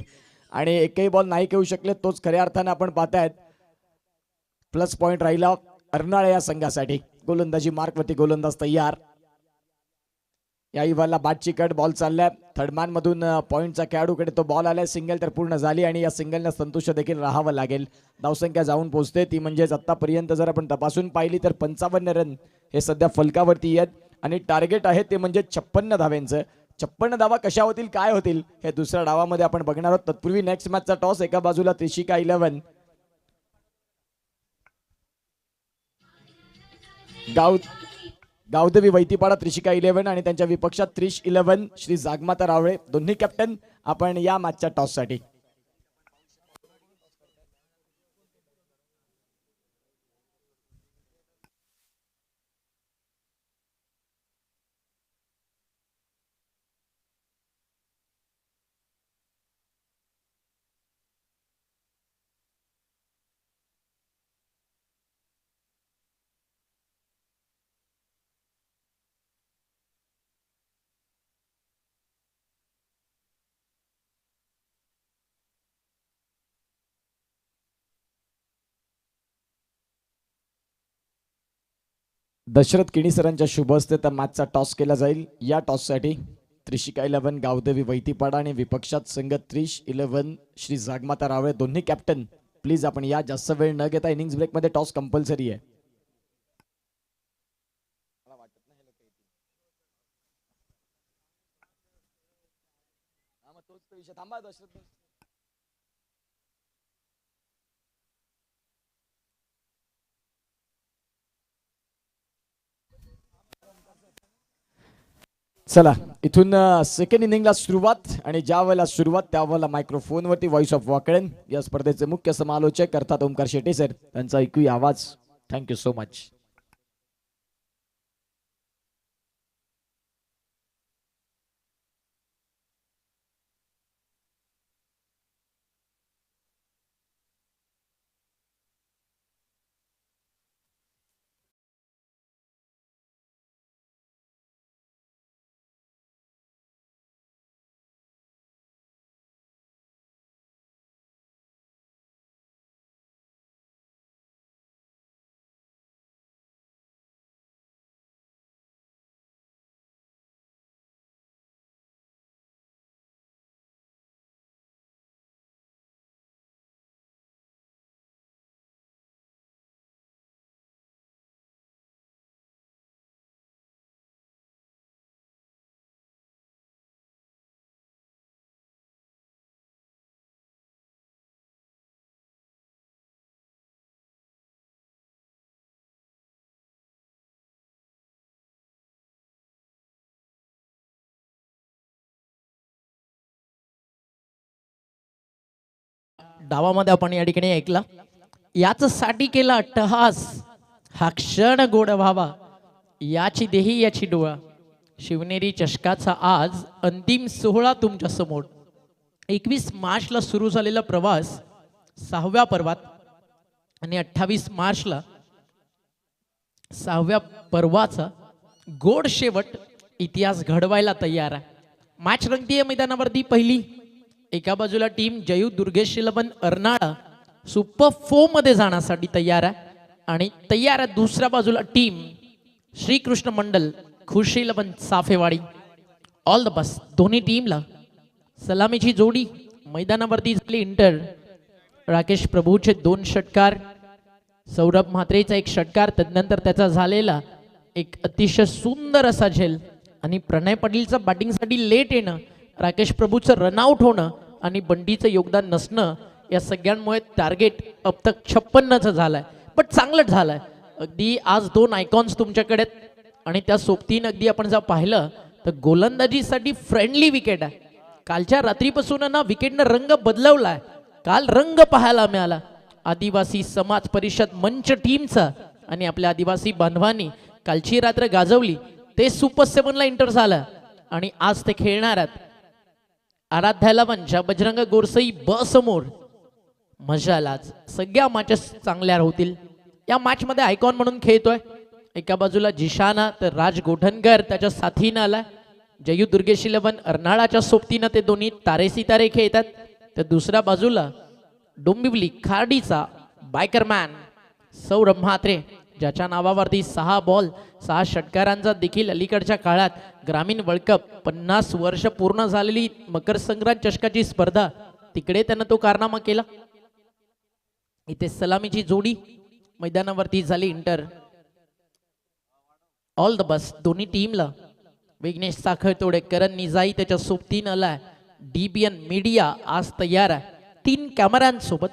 आणि एकही बॉल नाही खेळू शकले तोच खऱ्या अर्थाने आपण पाहतायत प्लस पॉइंट राहिला अर्नाळा या संघासाठी. गोलंदाजी मार्कवरती गोलंदाज तयार. या इव्हालला बॅटची कट. बॉल चाललाय थर्डमॅन मधून पॉइंटचा खेळाडूकडे तो बॉल आलाय. सिंगल तर पूर्ण झाली आणि या सिंगलला संतुष्ट देखील राहावं लागेल. धावसंख्या जाऊन पोहोचते ती म्हणजेच आतापर्यंत जर आपण तपासून पाहिली तर 55 रन हे सध्या फलकावरती आहेत आणि टार्गेट आहे ते म्हणजे 56 धाव्यांचं. 56 धावा कशा होतील काय होतील हे दुसऱ्या डावामध्ये आपण बघणार आहोत. तत्पूर्वी नेक्स्ट मॅचचा टॉस. एका बाजूला त्रिशिका 11 गावदेवी वैतीपाडा त्रिशिका 11 आणि त्यांच्या विपक्षात त्रिश 11 श्री जागमाता रावळे. दोन्ही कॅप्टन आपण या मॅचच्या टॉस साठी. दशरथ किणी सरांच्या शुभ हस्ते त्या मॅचचा टॉस केला जाईल. या टॉस साठी त्रिशिका 11 गावदेवी वैतीपाडा आणि विपक्षात संघ त्रिश 11 श्री जागमाता रावळे. दोन्ही कॅप्टन प्लीज आपण या. जास्त वेळ न घेता इनिंग्स ब्रेक मध्ये टॉस कंपल्सरी आहे. चला इथून सेकंड इनिंगला सुरुवात आणि ज्या वेळेला सुरुवात त्यावेळेला मायक्रोफोनवरती व्हॉइस ऑफ वॉकडेन या स्पर्धेचे मुख्य समालोचक अर्थात ओमकार शेटे सर त्यांचा ऐकूया आवाज. Thank you so much. डावामध्ये आपण या ठिकाणी ऐकला, याच साठी केला अट्टहास, हा क्षण गोड व्हावा, याची देही याची डोळा. शिवनेरी चषकाचा आज अंतिम सोहळा तुमच्या समोर. 21 मार्चला सुरू झालेला प्रवास 6व्या पर्वात आणि 28 मार्चला 6व्या पर्वाचा गोड शेवट इतिहास घडवायला तयार आहे. मॅच रंगतीय मैदानावरती पहिली एका बाजूला टीम जयू दुर्गेश 11 अर्नाळा सुपर 4 मध्ये जाण्यासाठी तयार आहे आणि तयार आहे दुसऱ्या बाजूला team Shrikrishna Mandal Khushi 11 Safewadi. All the best दोन्ही टीमला. सलामीची जोडी मैदानावरती झाली इंटर. राकेश प्रभूचे 2 षटकार, सौरभ म्हात्रेचा 1 षटकार, तदनंतर त्याचा झालेला एक अतिशय सुंदर असा झेल आणि प्रणय पाटीलचा बॅटिंगसाठी लेट येणं, राकेश प्रभूचं रनआउट होणं आणि बंडीचं योगदान नसणं या सगळ्यांमुळे टार्गेट अब तक 56चं झालंय. पण चांगलंच झालंय. अगदी आज 2 आयकॉन्स तुमच्याकडे आणि त्या सोबतीनं अगदी आपण जर पाहिलं तर गोलंदाजीसाठी फ्रेंडली विकेट आहे. कालच्या रात्रीपासून ना विकेटनं रंग बदलवलाय. काल रंग पाहायला मिळाला आदिवासी समाज परिषद मंच टीमचा आणि आपल्या आदिवासी बांधवांनी कालची रात्र गाजवली. ते सुपर 7 ला इंटर झालं आणि आज ते खेळणार आहेत आराध्याला पंचा बजरंग गोरसई ब समोर. मजा आलाच. सगळ्या मॅचेस चांगल्या होतील. या मॅच मध्ये आयकॉन म्हणून खेळतोय एका बाजूला जिशाना तर राज गोठणकर त्याच्या साथीनं आलाय. जयू दुर्गेश 11 अर्नाळाच्या सोबतीनं ते दोन्ही तारे सितारे खेळतात. तर दुसऱ्या बाजूला डोंबिवली खार्डीचा बायकरमॅन सौरभ म्हात्रे ज्याच्या नावावरती 6 बॉल 6 षटकारांचा देखील अलीकडच्या काळात ग्रामीण वर्ल्ड कप 50 वर्ष पूर्ण झालेली मकर संक्रांत चषकाची स्पर्धा तिकडे त्यानं तो कारनामा केला. इथे सलामीची जोडी मैदानावरती झाली इंटर. ऑल द बेस्ट दोन्ही टीमला. विघ्नेश साखळतोडे करण निजाई त्याच्या सोबतीनं आलाय. डीबीएन मीडिया आज तयार आहे 3 कॅमेऱ्यांसोबत.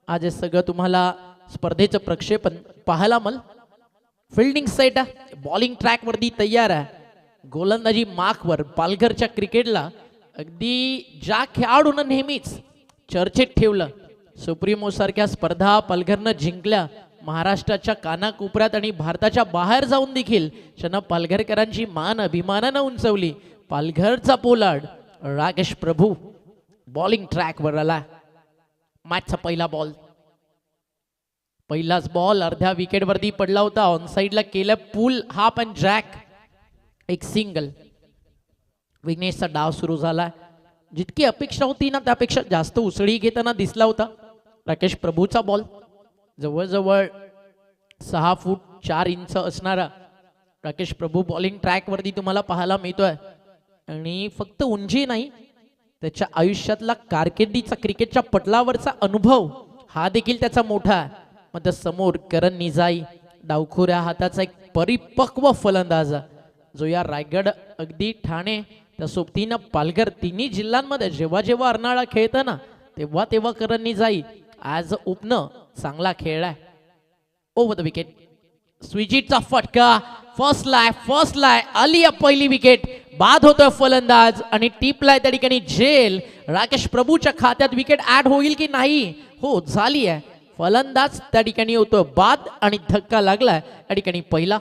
आज हे सगळं तुम्हाला स्पर्धेचं प्रक्षेपण पाहायला मल. फिल्डिंग सेट आहे, बॉलिंग ट्रॅक वरती तयार आहे. गोलंदाजी मार्कवर पालघरच्या क्रिकेटला अगदी ज्या खेळाडूनं नेहमीच चर्चेत ठेवलं, सुप्रीमो सारख्या स्पर्धा पालघरनं जिंकल्या. महाराष्ट्राच्या कानाकोपऱ्यात आणि भारताच्या बाहेर जाऊन देखील त्यानं पालघरकरांची मान अभिमानानं उंचवली. पालघरचा पोलार्ड राकेश प्रभू बॉलिंग ट्रॅकवर आला. मॅचचा पहिला बॉल, पहिलाच बॉल अर्ध्या विकेट वरती पडला होता. ऑन साइडला केलं पूल हाफ अँड जॅक, एक सिंगल. विघ्नेशचा डाव सुरू झाला. जितकी अपेक्षा होती ना त्यापेक्षा जास्त उसळी घेताना दिसला होता. राकेश प्रभूचा बॉल जवळजवळ 6 फूट 4 इंच असणारा राकेश प्रभू बॉलिंग ट्रॅक वरती तुम्हाला पाहायला मिळतोय. आणि फक्त उंची नाही, त्याच्या आयुष्यातला कारकिर्दीचा क्रिकेटच्या पटलावरचा अनुभव हा देखील त्याचा मोठा आहे. मग समोर करण निजाई डावखुऱ्या हाताचा एक परिपक्व फलंदाज जो या रायगड अगदी ठाणे त्या सोबतीनं पालघर तिन्ही जिल्ह्यांमध्ये जेव्हा जेव्हा अर्नाळा खेळताना तेव्हा तेव्हा करण निजाई ॲज अ ओपनर चांगला खेळलाय. ओव्हर द विकेट स्विजिटचा फटका. फर्स्ट लाय आली पहिली विकेट. बाद होतोय फलंदाज आणि टिपलाय त्या ठिकाणी झेल. राकेश प्रभूच्या खात्यात विकेट ऍड होईल की नाही? हो, झाली आहे. फलंदाज त्या ठिकाणी होतोय बाद आणि धक्का लागलाय त्या ठिकाणी पहिला.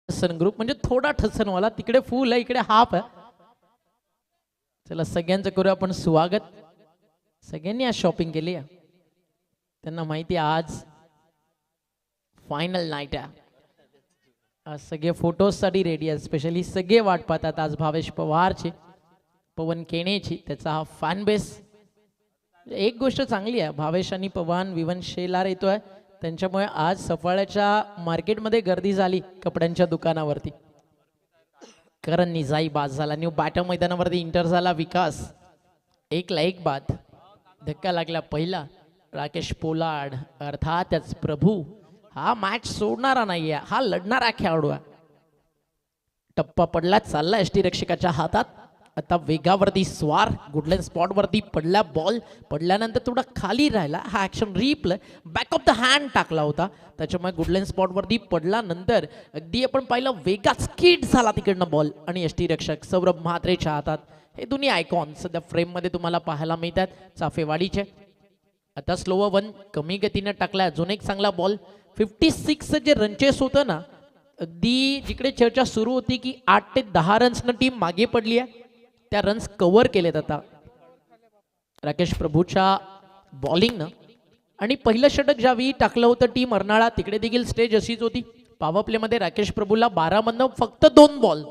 ठसन ग्रुप म्हणजे थोडा ठसनवाला, तिकडे फुल आहे इकडे हाफ आहे. चला सगळ्यांचं करूया आपण स्वागत. सगळ्यांनी आज शॉपिंग केली आहे, त्यांना माहिती आहे आज फायनल नाईट आहे. आज सगळे फोटोजसाठी रेडी आहेत. स्पेशली सगळे वाट पाहतात आज भावेश पवारची, पवन केणेची, त्याचा हा फॅन बेस. एक गोष्ट चांगली आहे, भावेश आणि पवन विवन शेलार येतोय, त्यांच्यामुळे आज सफाळ्याच्या मार्केटमध्ये गर्दी झाली कपड्यांच्या दुकानावरती. करण निजाई बाद झाला. न्यू बॅटर मैदानावरती इंटर झाला विकास. 1-1 बाद. धक्का लागला पहिला. राकेश पोलार्ड अर्थातच प्रभू हा मॅच सोडणारा नाहीये, हा लढणारा खेळाडू आहे. टप्पा पडला, चालला एसटी रक्षकाच्या हातात. आता वेगावरती स्वार, गुडलँड स्पॉट वरती पडला बॉल. पडल्यानंतर थोडा खाली राहिला. हा action replay back of the hand टाकला होता, त्याच्यामुळे गुडलँड स्पॉट वरती पडला. नंतर अगदी आपण पाहिलं वेगात स्किट झाला तिकडनं बॉल आणि एसटी रक्षक सौरभ म्हात्रेच्या हातात. हे दोन्ही आयकॉन सध्या फ्रेम मध्ये तुम्हाला पाहायला मिळतात चाफेवाडीचे. आता स्लोवर वन कमी गतीने टाकला. अजून एक चांगला बॉल. 56 जे रनचेस होतं ना, अगदी जिकडे चर्चा सुरू होती की 8 ते 10 रन्सनं टीम मागे पडली आहे, त्या रन्स कव्हर केलेत आता राकेश प्रभूच्या बॉलिंगनं. आणि पहिलं षटक ज्यावेळी टाकलं होतं टीम अर्नाळा, तिकडे देखील स्टेज अशीच होती. पॉवर प्लेमध्ये राकेश प्रभूला 12 मधनं फक्त 2 बॉल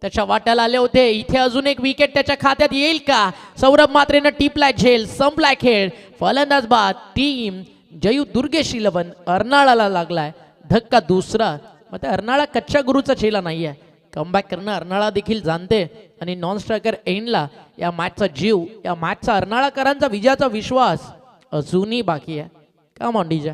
त्याच्या वाट्याला आले होते. इथे अजून एक विकेट त्याच्या खात्यात येईल का? सौरभ म्हात्रेनं टिपलाय झेल, संपलाय खेळ. फलंदाज बाद. टीम जयू दुर्गेश 11 अर्नाळाला लागलाय धक्का दुसरा. मग अर्नाळा कच्च्या गुरुचा चेला नाहीये, कमबॅक करणं अर्नाळा देखील जाणते. आणि नॉन स्ट्रायकर एंडला या मॅचचा जीव, या मॅचचा अर्नाळाकरांचा विजयाचा विश्वास अजूनही बाकी आहे. का मॉन्डीजा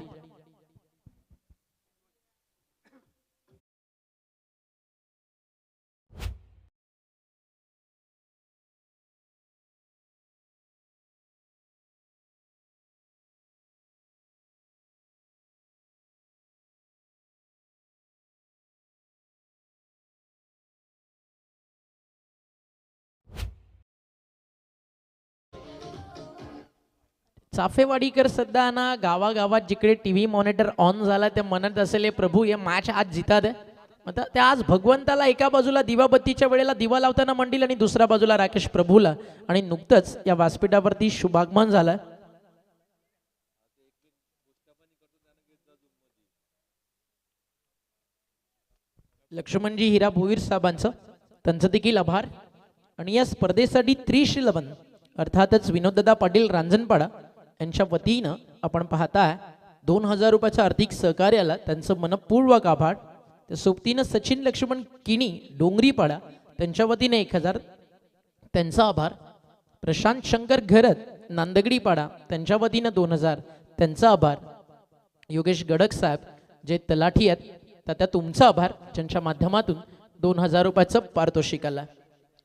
चाफेवाडीकर सध्या ना गावागावात जिकडे टीव्ही मॉनिटर ऑन झाला ते म्हणत असेल प्रभू हे मॅच आज जितात आहे. आता त्या आज भगवंताला एका बाजूला दिवाबत्तीच्या वेळेला दिवा लावताना मंडील आणि दुसऱ्या बाजूला राकेश प्रभूला. आणि नुकतंच या व्यासपीठावरती शुभागमन झालं. लक्ष्मणजी हिरा भोईर साहेबांचं त्यांचं देखील आभार. आणि या स्पर्धेसाठी 311 अर्थातच विनोददादा पाटील रांजणपाडा यांच्या वतीनं आपण पाहताय 2000 रुपयाच्या आर्थिक सहकार्याला त्यांचं मनपूर्वक आभार. त्या सोबतीनं सचिन लक्ष्मण किणी डोंगरीपाडा त्यांच्या वतीनं 1000 त्यांचा आभार. प्रशांत शंकर घरत नांदगडीपाडा त्यांच्या वतीनं 2000 त्यांचा आभार. योगेश गडक साहेब जे तलाठी आहेत त्या तुमचा आभार, ज्यांच्या माध्यमातून 2000 रुपयाचं पारितोषिक आलं.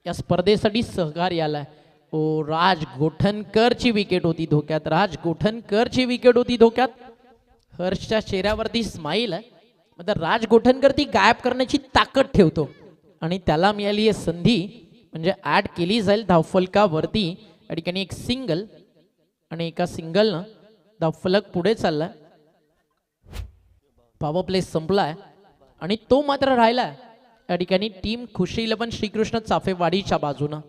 या स्पर्धेसाठी सहकार्य आलाय. ओ राज गोठणकरची विकेट होती धोक्यात. राज गोठणकरची विकेट होती धोक्यात. हर्षच्या चेहऱ्यावरती स्माईल आहे. म्हणजे राज गोठणकर ती गायब करण्याची ताकद ठेवतो आणि त्याला मिळाली आहे संधी, म्हणजे ऍड केली जाईल धावफलकावरती. या ठिकाणी एक सिंगल आणि एका सिंगलनं धावफलक पुढे चाललाय. पॉवर प्ले संपलाय आणि तो मात्र राहिलाय. या ठिकाणी टीम खुशी 11 श्रीकृष्ण चाफेवाडीच्या बाजूनं.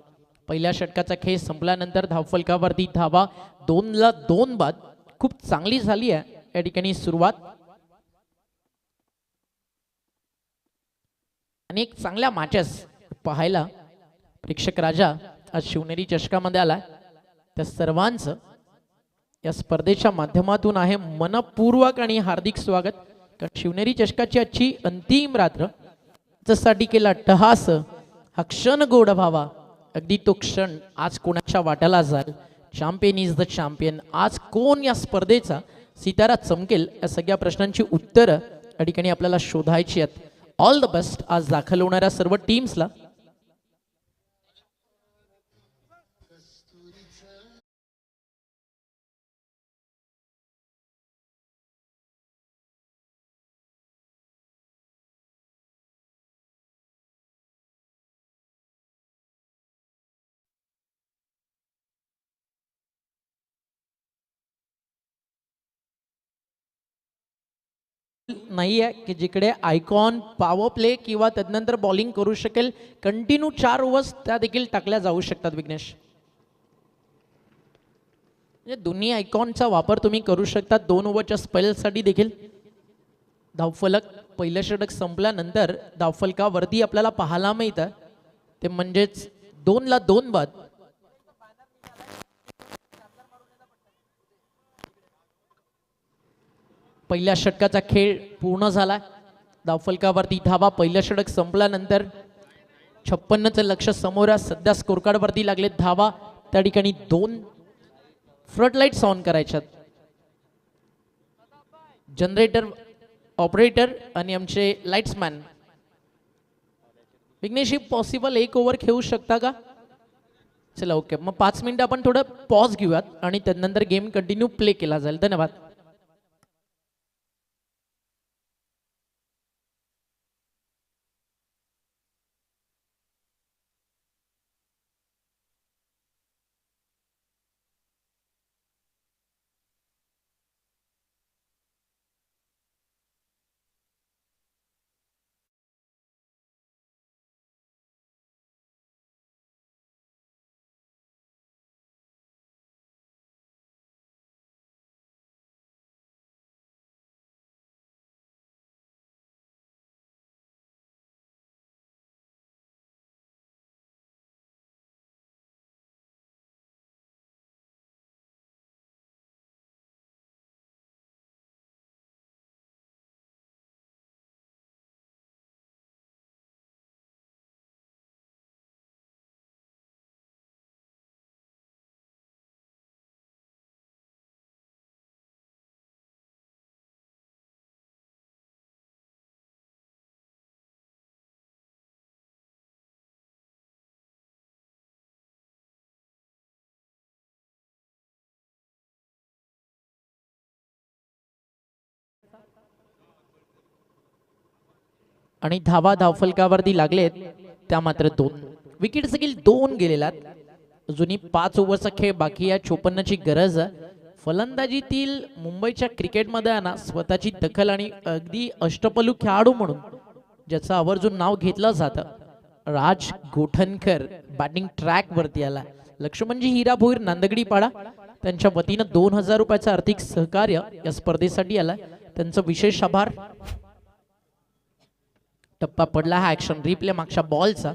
पहिल्या षटकाचा खेळ संपल्यानंतर धावफलकावरती धावा 2ला 2 बाद. खूप चांगली झाली आहे या ठिकाणी सुरुवात. अनेक चांगल्या मॅचेस पाहायला प्रेक्षक राजा आज शिवनेरी चषकामध्ये आला. त्या सर्वांचं या स्पर्धेच्या माध्यमातून आहे मनपूर्वक आणि हार्दिक स्वागत. कारण शिवनेरी चषकाची आजची अंतिम रात्र, जसाठी केला टहास हा क्षण गोड व्हावा, अगदी तो क्षण आज कोणाच्या वाट्याला जाईल. Champion is the champion. आज कोण या स्पर्धेचा सितारा चमकेल, या सगळ्या प्रश्नांची उत्तरं या ठिकाणी आपल्याला शोधायची आहेत. ऑल द बेस्ट आज दाखल होणाऱ्या सर्व टीम्सला. नाही आहे की जिकडे आयकॉन पॉवर प्ले किंवा तदनंतर बॉलिंग करू शकेल. कंटिन्यू 4 ओव्हर्स त्या देखील टाकल्या जाऊ शकतात विघ्नेश. म्हणजे दोन्ही आयकॉनचा वापर तुम्ही करू शकता 2 ओव्हरच्या स्पेलसाठी देखील. धावफलक पहिलं षटक संपल्यानंतर धावफलकावरती आपल्याला पाहायला मिळतं ते म्हणजेच 2ला 2 बाद. पहिल्या षटकाचा खेळ पूर्ण झाला. धावफलकावरती धावा पहिलं षटक संपल्यानंतर 56चं लक्ष समोर आहे. सध्या स्कोर कार्ड वरती लागले धावा. त्या ठिकाणी 2 फ्लड लाईट्स ऑन करायच्यात. जनरेटर ऑपरेटर आणि आमचे लाईट्समॅन. विघ्नेश पॉसिबल 1 ओव्हर खेळू शकता का? चला ओके, मग 5 मिनिटं आपण थोडं पॉज घेऊयात आणि त्यानंतर गेम कंटिन्यू प्ले केला जाईल. धन्यवाद. आणि धावा धावफलकावरती लागलेत त्या मात्र 2 विकेट देखील 2 गेलेल्या. अजूनही 5 ओव्हरचा खेळ बाकी आहे. 54ची गरज आहे. फलंदाजीतील मुंबईच्या क्रिकेटमध्ये ना स्वतःची दखल आणि अगदी अष्टपैलू खेळाडू म्हणून ज्याचं आवर्जून नाव घेतलं जातं, राज गोठणकर बॅटिंग ट्रॅक वरती आला. लक्ष्मणजी हिरा भोईर नांदगडी पाडा त्यांच्या वतीनं 2000 रुपयाचं आर्थिक सहकार्य या स्पर्धेसाठी आलाय. त्यांचं विशेष आभार. टप्पा पडला हा ऍक्शन रिप्ले मागच्या बॉलचा.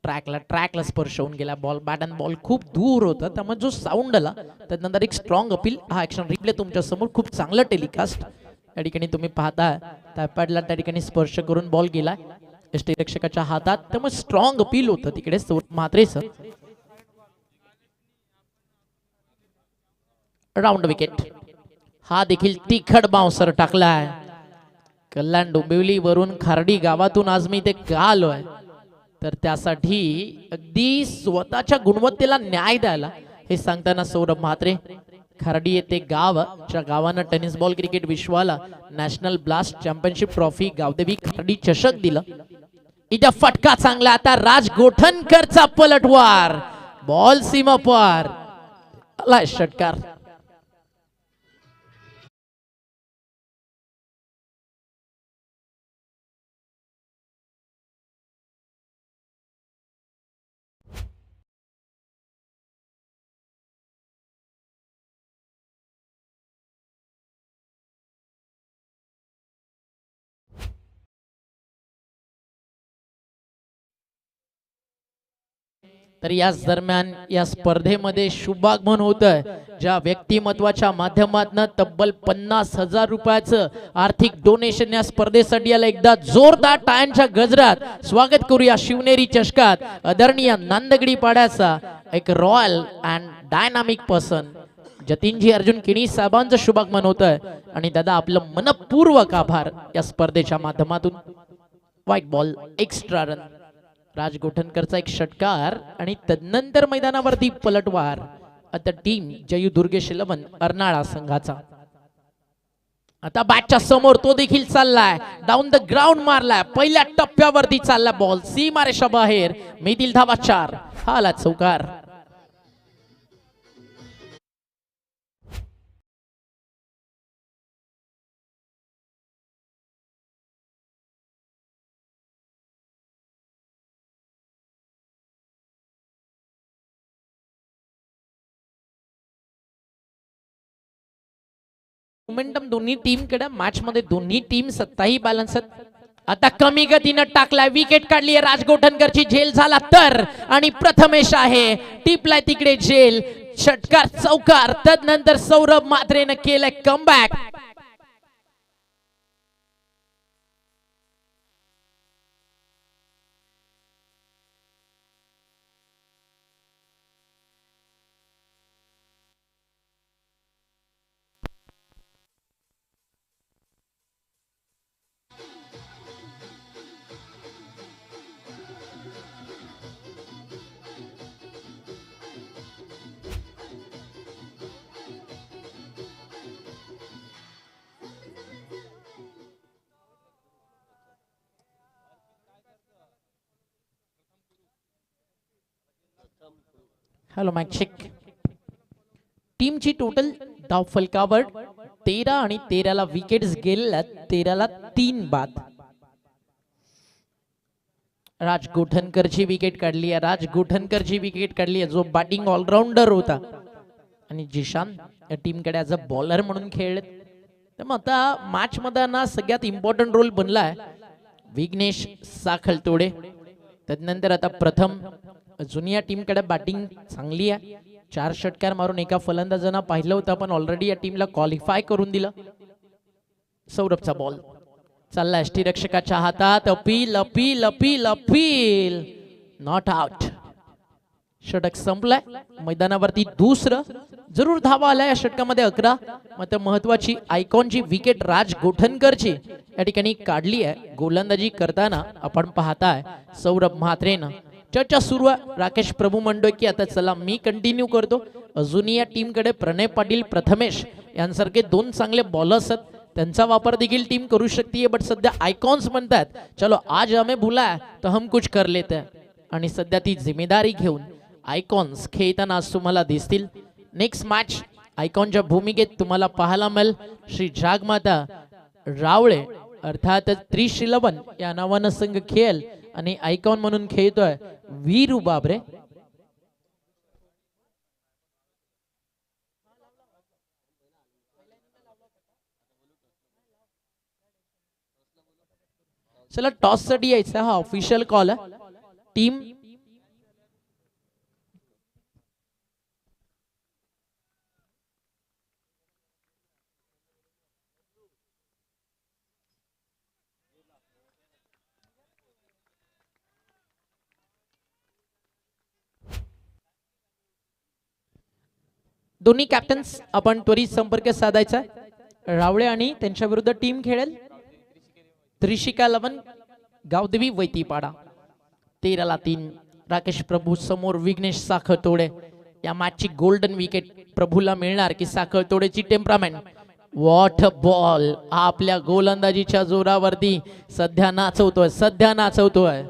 ट्रॅकला स्पर्श होऊन गेला बॉल. बॅट अँड बॉल खूप दूर होता, त्यामुळे जो साऊंड आला त्यानंतर एक स्ट्रॉंग अपील. हा ऍक्शन रिप्ले तुमच्या समोर खूप चांगलं टेलिकास्ट या ठिकाणी तुम्ही पाहता. टॅपॅडला त्या ठिकाणी स्पर्श करून बॉल गेला यष्टीरक्षकाच्या हातात, त्यामुळे स्ट्रॉंग अपील होतं तिकडे सौरभ म्हात्रेचं. Round wicket. हा देखील तिखट बाउन्सर टाकलाय. कल्याण डोंबिवली वरून खार्डी गावातून आज मी इथे आलोय तर त्यासाठी अगदी स्वतःच्या गुणवत्तेला न्याय द्यायला हे सांगताना सौरभ म्हात्रे. खार्डी येथे गाव ज्या गावानं टेनिस बॉल क्रिकेट विश्वाला national blast championship trophy Gavdevi Khardi चषक दिलं. इथं फटका चांगला. आता राज गोठणकरचा पलटवार. बॉल सीमा पार. षटकार. तर याच दरम्यान या स्पर्धेमध्ये शुभागमन होत आहे, ज्या व्यक्तिमत्वाच्या माध्यमातून तब्बल 50,000 रुपयाचं आर्थिक डोनेशन या स्पर्धेसाठी याला एकदा जोरदार टाळ्यांच्या गजरात स्वागत करूया. शिवनेरी चषकात आदरणीय नांदगडी पाड्याचा एक royal and dynamic person Jatinji Arjun Kini साहेबांचं शुभागमन होत आहे. आणि दादा आपलं मनपूर्वक आभार या स्पर्धेच्या माध्यमातून. व्हाईट बॉल एक्स्ट्रा रन, राज गोठणकरचा एक षटकार आणि तदनंतर मैदानावरती पलटवार आता टीम जयू दुर्गेश 11 अर्नाळा संघाचा. आता बॅटच्या समोर तो देखील चाललाय, डाऊन द ग्राउंड मारलाय, पहिल्या टप्प्यावरती चालला बॉल सीमारेषा बाहेर, मिळतील धावा 4. हा आला चौकार. मोमेंटम दोन्ही टीम कडे मॅच मध्ये दोन्ही टीम सत्ताही बॅलन्स आहेत. आता कमी गतीनं टाकलाय, विकेट काढली राज गोठणकरची, झेल झाला तर आणि प्रथमेश आहे टिपलाय तिकडे झेल, षटकार चौकार. तदनंतर सौरभ म्हात्रेनं केलंय कमबॅक. Hello match check. टीमची टोटल धाव फलकावर 13 आणि 13ला विकेट्स गेलेल्या, 13ला 3 बाद. राज गोठणकरची विकेट काढली आहे, राज गोठणकरची विकेट काढली आहे, जो बॅटिंग ऑलराऊंडर होता. आणि जिशान या टीमकडे ॲज अ बॉलर म्हणून खेळले. तर मग आता मॅच मध्ये ना सगळ्यात इम्पॉर्टंट रोल बनलाय विघ्नेश साखळतोडे. त्यानंतर आता प्रथम जुनिया टीमकडे बॅटिंग चांगली आहे, 4 षटकार मारून एका फलंदाजांना पाहिलं होतं, पण ऑलरेडी या टीमला क्वालिफाय करून दिलं. सौरभचा बॉल चालला यष्टीरक्षकाच्या हातात, appeal appeal appeal appeal, not out. षटक संपलाय, मैदानावरती दुसरं. जरूर धावा आल्या या षटकामध्ये 11. मात्र महत्वाची आयकॉनची विकेट राज गोठणकरची या ठिकाणी काढली आहे. गोलंदाजी करताना आपण पाहताय सौरभ म्हात्रेनं. चर्चा सुरू आहे, राकेश प्रभू म्हणतोय की आता चला मी कंटिन्यू करतो. अजूनही या टीमकडे प्रणय पाटील, प्रथमेश यांसारखे 2 चांगले बॉलर्स आहेत, त्यांचा वापर देखील टीम करू शकते. बट सध्या आयकॉन्स म्हणतात चलो आज हमें बुलाया तो हम कुछ कर लेते हैं. आणि सध्या ती जिम्मेदारी घेऊन आयकॉन्स खेळताना आज तुम्हाला दिसतील. नेक्स्ट मॅच आयकॉनच्या भूमिकेत तुम्हाला पाहायला मिळेल श्री जागमाता रावळे अर्थात त्रिश 11 या नावानं संघ खेळ आणि आयकॉन म्हणून खेळतोय वीरू बाबरे. चला टॉस साठी यायचा, हा ऑफिशियल कॉल आहे. टीम दोन्ही कॅप्टन्स आपण त्वरित संपर्क साधायचा. रावळे आणि त्यांच्या विरुद्ध टीम खेळेल त्रिशिका 11 गावदेवी वैतीपाडा. 13ला 3. राकेश प्रभू समोर विघ्नेश साखळतोडे. या मॅचची गोल्डन विकेट प्रभूला मिळणार की साखळतोडेची टेम्परामेंट. वॉट बॉल, आपल्या गोलंदाजीच्या जोरावरती सध्या नाचवतोय.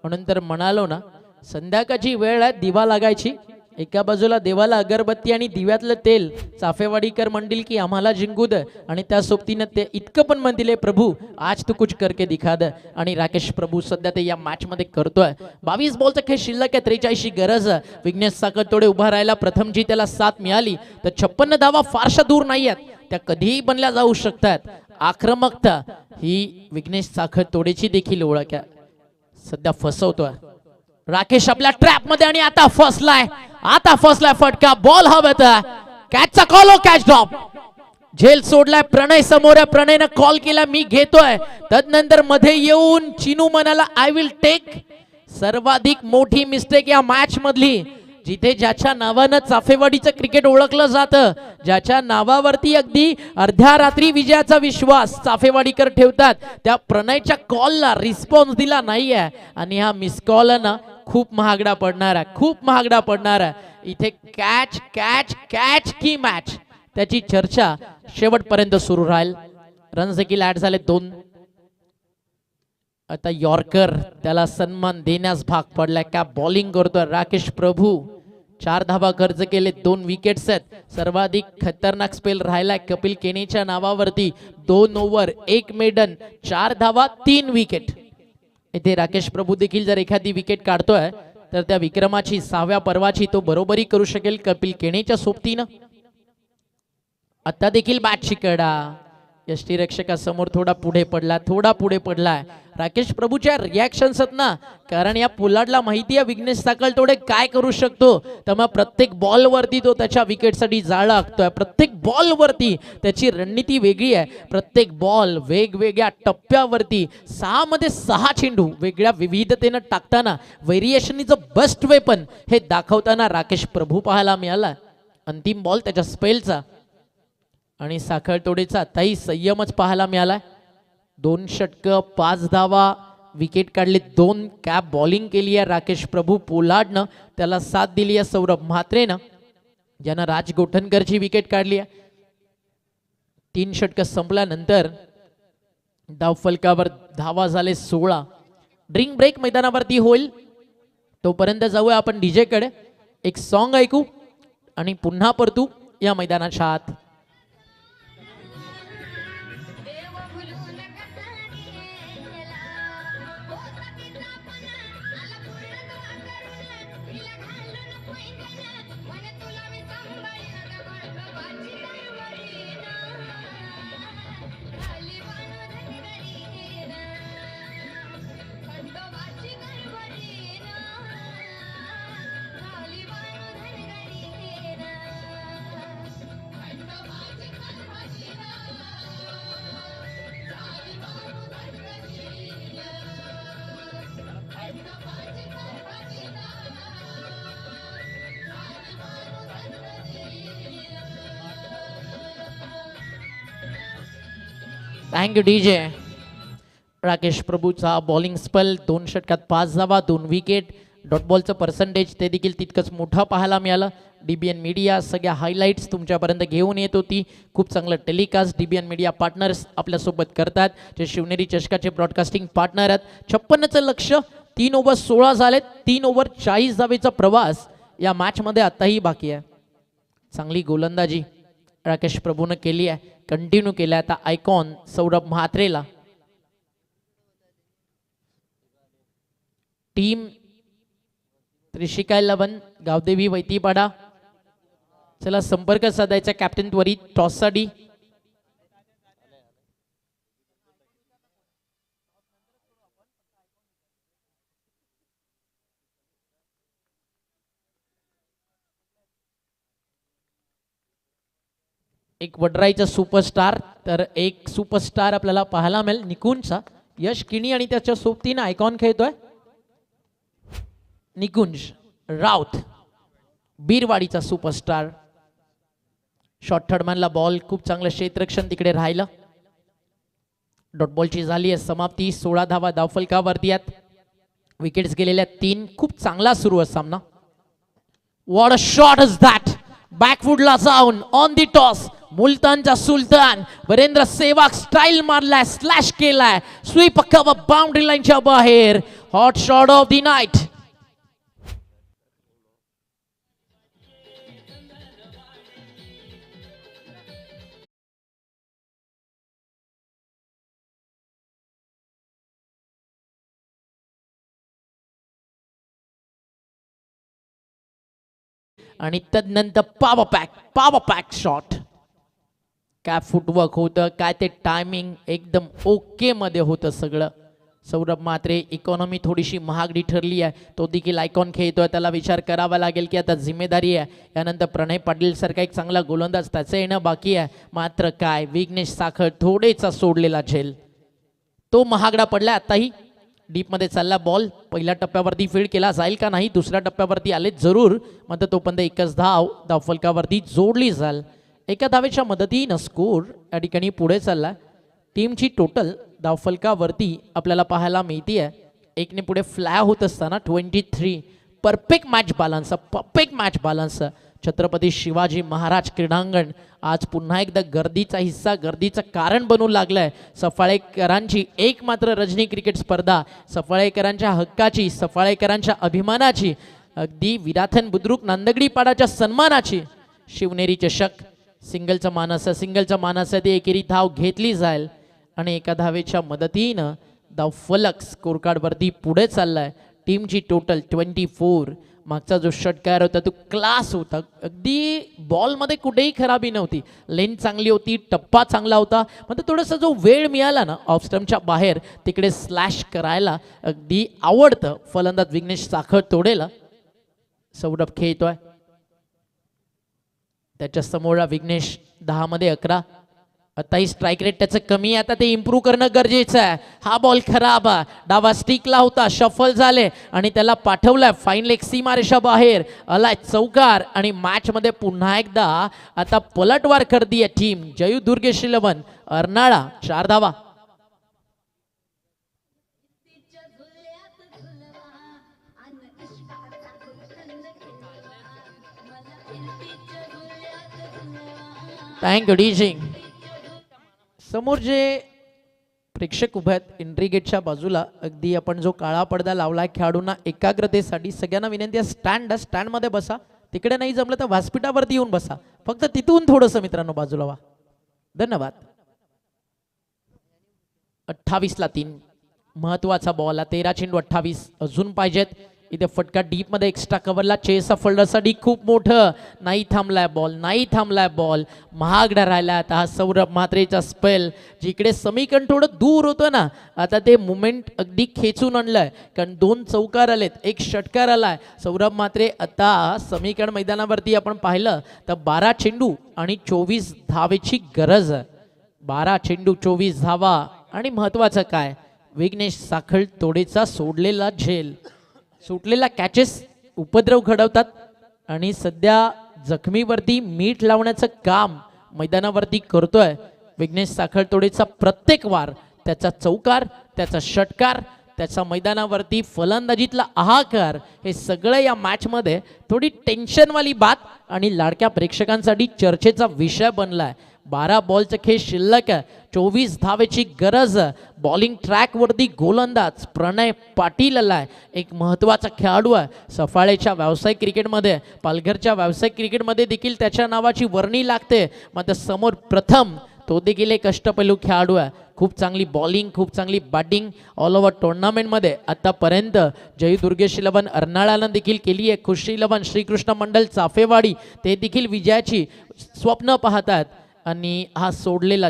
म्हणून तर म्हणालो ना, संध्याकाळची वेळ आहे, दिवा लागायची. एका बाजूला देवाला अगरबत्ती आणि दिव्यातलं तेल चाफेवाडीकर म्हणतील की आम्हाला जिंकू दे, आणि त्या सोबतीनं ते इतकं पण म्हणतील प्रभू आज तू कुछ करके दिखा दे. आणि राकेश प्रभू सध्या ते या मॅच मध्ये करतोय. 22 बॉलचा खेळ शिल्लक आहे, 43ची गरज. विघ्नेश साखळतोडे उभा राहायला प्रथम जी त्याला साथ मिळाली तर 56 धावा फारशा दूर नाही आहेत, त्या कधीही बनल्या जाऊ शकतात. आक्रमकता ही विघ्नेश साखळतोडेची देखील ओळख आहे. सध्या फसवतोय राकेश आपल्या ट्रॅप मध्ये आणि आता फसलाय फटका बॉल हवेत कॅचचा कॉल कॅच ड्रॉप झेल सोडलाय प्रणय समोर आहे प्रणयनं कॉल केला मी घेतोय तदनंतर मध्ये येऊन चिनू म्हणाला आय विल टेक सर्वाधिक मोठी मिस्टेक या मॅच मधली जिथे ज्याच्या नावानं चाफेवाडीचं क्रिकेट ओळखलं जातं ज्याच्या नावावरती अगदी अर्ध्या रात्री विजयाचा विश्वास चाफेवाडीकर ठेवतात त्या प्रणयच्या कॉलला रिस्पॉन्स दिला नाहीये आणि हा मिस कॉल ना खूप महागडा पडणार आहे इथे कॅच कॅच कॅच की मॅच त्याची चर्चा शेवटपर्यंत सुरू राहील रन्स देखील ऍड झाले 2 आता यॉर्कर त्याला सन्मान देण्यास भाग पडलाय का बॉलिंग करतोय राकेश प्रभू 4 धावा खर्च केले 2 विकेट्स आहेत सर्वाधिक खतरनाक स्पेल राहिलाय कपिल केनेच्या नावावरती 2 ओव्हर 1 मेडन 4 धावा 3 विकेट इथे राकेश प्रभू देखील जर एखादी विकेट काढतोय तर त्या विक्रमाची 6व्या पर्वाची तो बरोबरी करू शकेल कपिल केनेच्या सोबतीनं आता देखील बॅटची कडा यष्टीरक्षकासमोर थोडा पुढे पडलाय राकेश प्रभूच्या रिॲक्शन्स आहेत ना कारण या पोलार्डला माहिती आहे विघ्नेश साकळतोडे काय करू शकतो त्यामुळे प्रत्येक बॉल वरती तो त्याच्या विकेटसाठी जाळा आखतोय प्रत्येक बॉल वरती त्याची रणनीती वेगळी आहे प्रत्येक बॉल वेगवेगळ्या टप्प्यावरती 6 मध्ये 6 चेंडू वेगळ्या विविधतेनं टाकताना variation is a best weapon हे दाखवताना राकेश प्रभू पाहायला मिळाला अंतिम बॉल त्याच्या स्पेलचा आणि साखळतोडेचा आताही संयमच पाहायला मिळालाय 2 षटकं 5 धावा विकेट काढले 2 कॅप बॉलिंग केली आहे राकेश प्रभू पोलार्डनं त्याला साथ दिली आहे सौरभ म्हात्रेनं ज्यानं राज गोठणकरची विकेट काढली आहे 3 षटकं संपल्यानंतर धावफलकावर धावा झाले 16 ड्रिंक ब्रेक मैदानावरती होईल तोपर्यंत जाऊया आपण डीजे कडे एक सॉन्ग ऐकू आणि पुन्हा परतू या मैदानाच्या आत थँक्यू डीजे राकेश प्रभूचा बॉलिंग स्पेल 2 षटकात 5 धावा 2 विकेट डॉट बॉलचं पर्सेंटेज ते देखील तितकंच मोठं पाहायला मिळालं डीबीएन मीडिया सगळ्या हायलाईट्स तुमच्यापर्यंत घेऊन येत होती खूप चांगलं टेलिकास्ट डीबीएन मीडिया पार्टनर्स आपल्यासोबत करतात जे शिवनेरी चषकाचे ब्रॉडकास्टिंग पार्टनर आहेत 56चं लक्ष 3 ओव्हर 16 झालेत 3 ओव्हर 40 धावेचा प्रवास या मॅचमध्ये आताही बाकी आहे चांगली गोलंदाजी राकेश प्रभूनं केली आहे कंटिन्यू केलं आता आयकॉन सौरभ म्हात्रेला टीम त्रिशिका 11 गावदेवी वैतीपाडा चला संपर्क साधायचा कॅप्टन त्वरित टॉससाठी एक वडराईचा सुपरस्टार तर एक सुपरस्टार आपल्याला पाहायला मिळेल निकुंजचा यश किणी आणि त्याच्या सोबतीनं आयकॉन खेळतोय निकुंज राऊत बीरवाडीचा सुपरस्टार शॉर्ट थर्डमॅनला बॉल खूप चांगलं क्षेत्ररक्षण तिकडे राहिलं डॉट बॉलची झाली आहे समाप्ती 16 धावा धावफलकावरती आहेत विकेट्स गेलेल्या 3 खूप चांगला सुरू आहे सामना what a shot is that बॅकवुडला जाऊन ऑन दी टॉस मुलतानचा सुलतान वीरेंद्र सेवाग स्टाईल मारलाय स्लॅश केलाय स्वीप कव्हर बाउंड्री लाईनच्या बाहेर hot shot of the night आणि तदनंतर पावर पॅक शॉट काय फुटवर्क होतं काय ते टायमिंग एकदम ओके मध्ये होतं सगळं सौरभ मात्रे इकॉनॉमी थोडीशी महागडी ठरली आहे, तो देखील आयकॉन खेळतोय, त्याला विचार करावा लागेल की आता जिम्मेदारी आहे. यानंतर प्रणय पाटील सारखा एक चांगला गोलंदाज त्याचं येणं बाकी आहे. मात्र काय विघ्नेश साखळ थोडेचा सोडलेला झेल, तो महागडा पडला. आताही डीपमध्ये चालला बॉल, पहिल्या टप्प्यावरती फील्ड केला जाईल का नाही, दुसऱ्या टप्प्यावरती आले जरूर, मात्र तोपर्यंत एकच धाव फलकावरती जोडली जाईल. एका धावेच्या मदतीनं स्कोर या ठिकाणी पुढे चालला. टीमची टोटल धावफलकावरती आपल्याला पाहायला मिळते आहे एकने पुढे फ्लाय होत असताना 23. परफेक्ट मॅच बालन्स छत्रपती शिवाजी महाराज क्रीडांगण आज पुन्हा एकदा गर्दीचा हिस्सा, गर्दीचं कारण बनू लागलंय. सफाळेकरांची एकमात्र रजनी क्रिकेट स्पर्धा, सफाळेकरांच्या हक्काची, सफाळेकरांच्या अभिमानाची, अगदी विराथन बुद्रुक नांदगडी पाडाच्या सन्मानाची शिवनेरी चषक. सिंगलचा मानस ती एकेरी धाव घेतली जाईल आणि एका धावेच्या मदतीनं धाव फलक स्कोरकार्डवरती पुढे चाललाय. टीमची टोटल 24. मागचा जो षटकार होता तो क्लास होता, अगदी बॉलमध्ये कुठेही खराबी नव्हती, लेन चांगली होती, टप्पा चांगला होता. म्हणजे थोडासा जो वेळ मिळाला ना ऑफ स्टंपच्या बाहेर तिकडे स्लॅश करायला अगदी आवडतं फलंदाज विघ्नेश साखळ तोडेला. सौरभ खेळतोय, त्याच्या समोर विघ्नेश 10 मध्ये 11. आताही स्ट्राईक रेट त्याचं कमी आहे, आता ते इम्प्रूव्ह करणं गरजेचं आहे. हा बॉल खराब आहे, डावा स्टिकला होता, शफल झाले आणि त्याला पाठवलाय फाईन लेग सीमारेषा बाहेर आलाय चौकार. आणि मॅच मध्ये पुन्हा एकदा आता पलटवार करते टीम जयू दुर्गेश 11 अर्नाळा. 4 धावा. थँक्यू डीजिंग. समोर जे प्रेक्षक उभे आहेत एंट्री गेटच्या बाजूला, अगदी आपण जो काळा पडदा लावलाय खेळाडूंना एकाग्रतेसाठी, सगळ्यांना विनंती आहे स्टँडमध्ये बसा. तिकडे नाही जमलं तर व्यासपीठावरती येऊन बसा, फक्त तिथून थोडंसं मित्रांनो बाजूला व्हा. धन्यवाद. 28 ला 3 महत्वाचा बॉल, 13 चेंडू 28 अजून पाहिजेत. इथे फटका डीप मध्ये एक्स्ट्रा कव्हरला चेस फोल्डरसाठी खूप मोठं, नाही थांबलाय बॉल महागडा राहिला. आता हा सौरभ म्हात्रेचा स्पेल, जिकडे समीकरण थोडं दूर होतं ना, आता ते मुमेंट अगदी खेचून आणलंय, कारण 2 चौकार आलेत, 1 षटकार आलाय. सौरभ म्हात्रे आता समीकरण मैदानावरती आपण पाहिलं तर 12 चेंडू आणि 24 धावेची गरज आहे. 12 चेंडू 24 धावा. आणि महत्वाचं काय, विघ्नेश साखळ तोडेचा सोडलेला झेल, सुटलेला कॅचेस उपद्रव घडवतात आणि सध्या जखमीवरती मीठ लावण्याचं काम मैदानावरती करतोय विघ्नेश साखळ तोडेचा. प्रत्येक वार त्याचा चौकार, त्याचा षटकार, त्याचा मैदानावरती फलंदाजीतला आहाकार, हे सगळं या मॅचमध्ये थोडी टेन्शनवाली बात आणि लाडक्या प्रेक्षकांसाठी चर्चेचा विषय बनलाय. 12 बॉलचा खेळ शिल्लक आहे, 24 धावेची गरज. बॉलिंग ट्रॅकवरती गोलंदाज प्रणय पाटील आलाय, एक महत्त्वाचा खेळाडू आहे. सफाळेच्या व्यावसायिक क्रिकेटमध्ये, पालघरच्या व्यावसायिक क्रिकेटमध्ये देखील त्याच्या नावाची वर्णी लागते. मात्र समोर प्रथम तो देखील एक अष्टपैलू खेळाडू आहे. खूप चांगली बॉलिंग, खूप चांगली बॅटिंग ऑल ओव्हर टुर्नामेंटमध्ये आतापर्यंत जयू दुर्गेश 11 अर्नाळानं देखील केली आहे. खुशी 11 श्रीकृष्ण मंडल चाफेवाडी ते देखील विजयाची स्वप्न पाहतात. आणि हा सोडलेला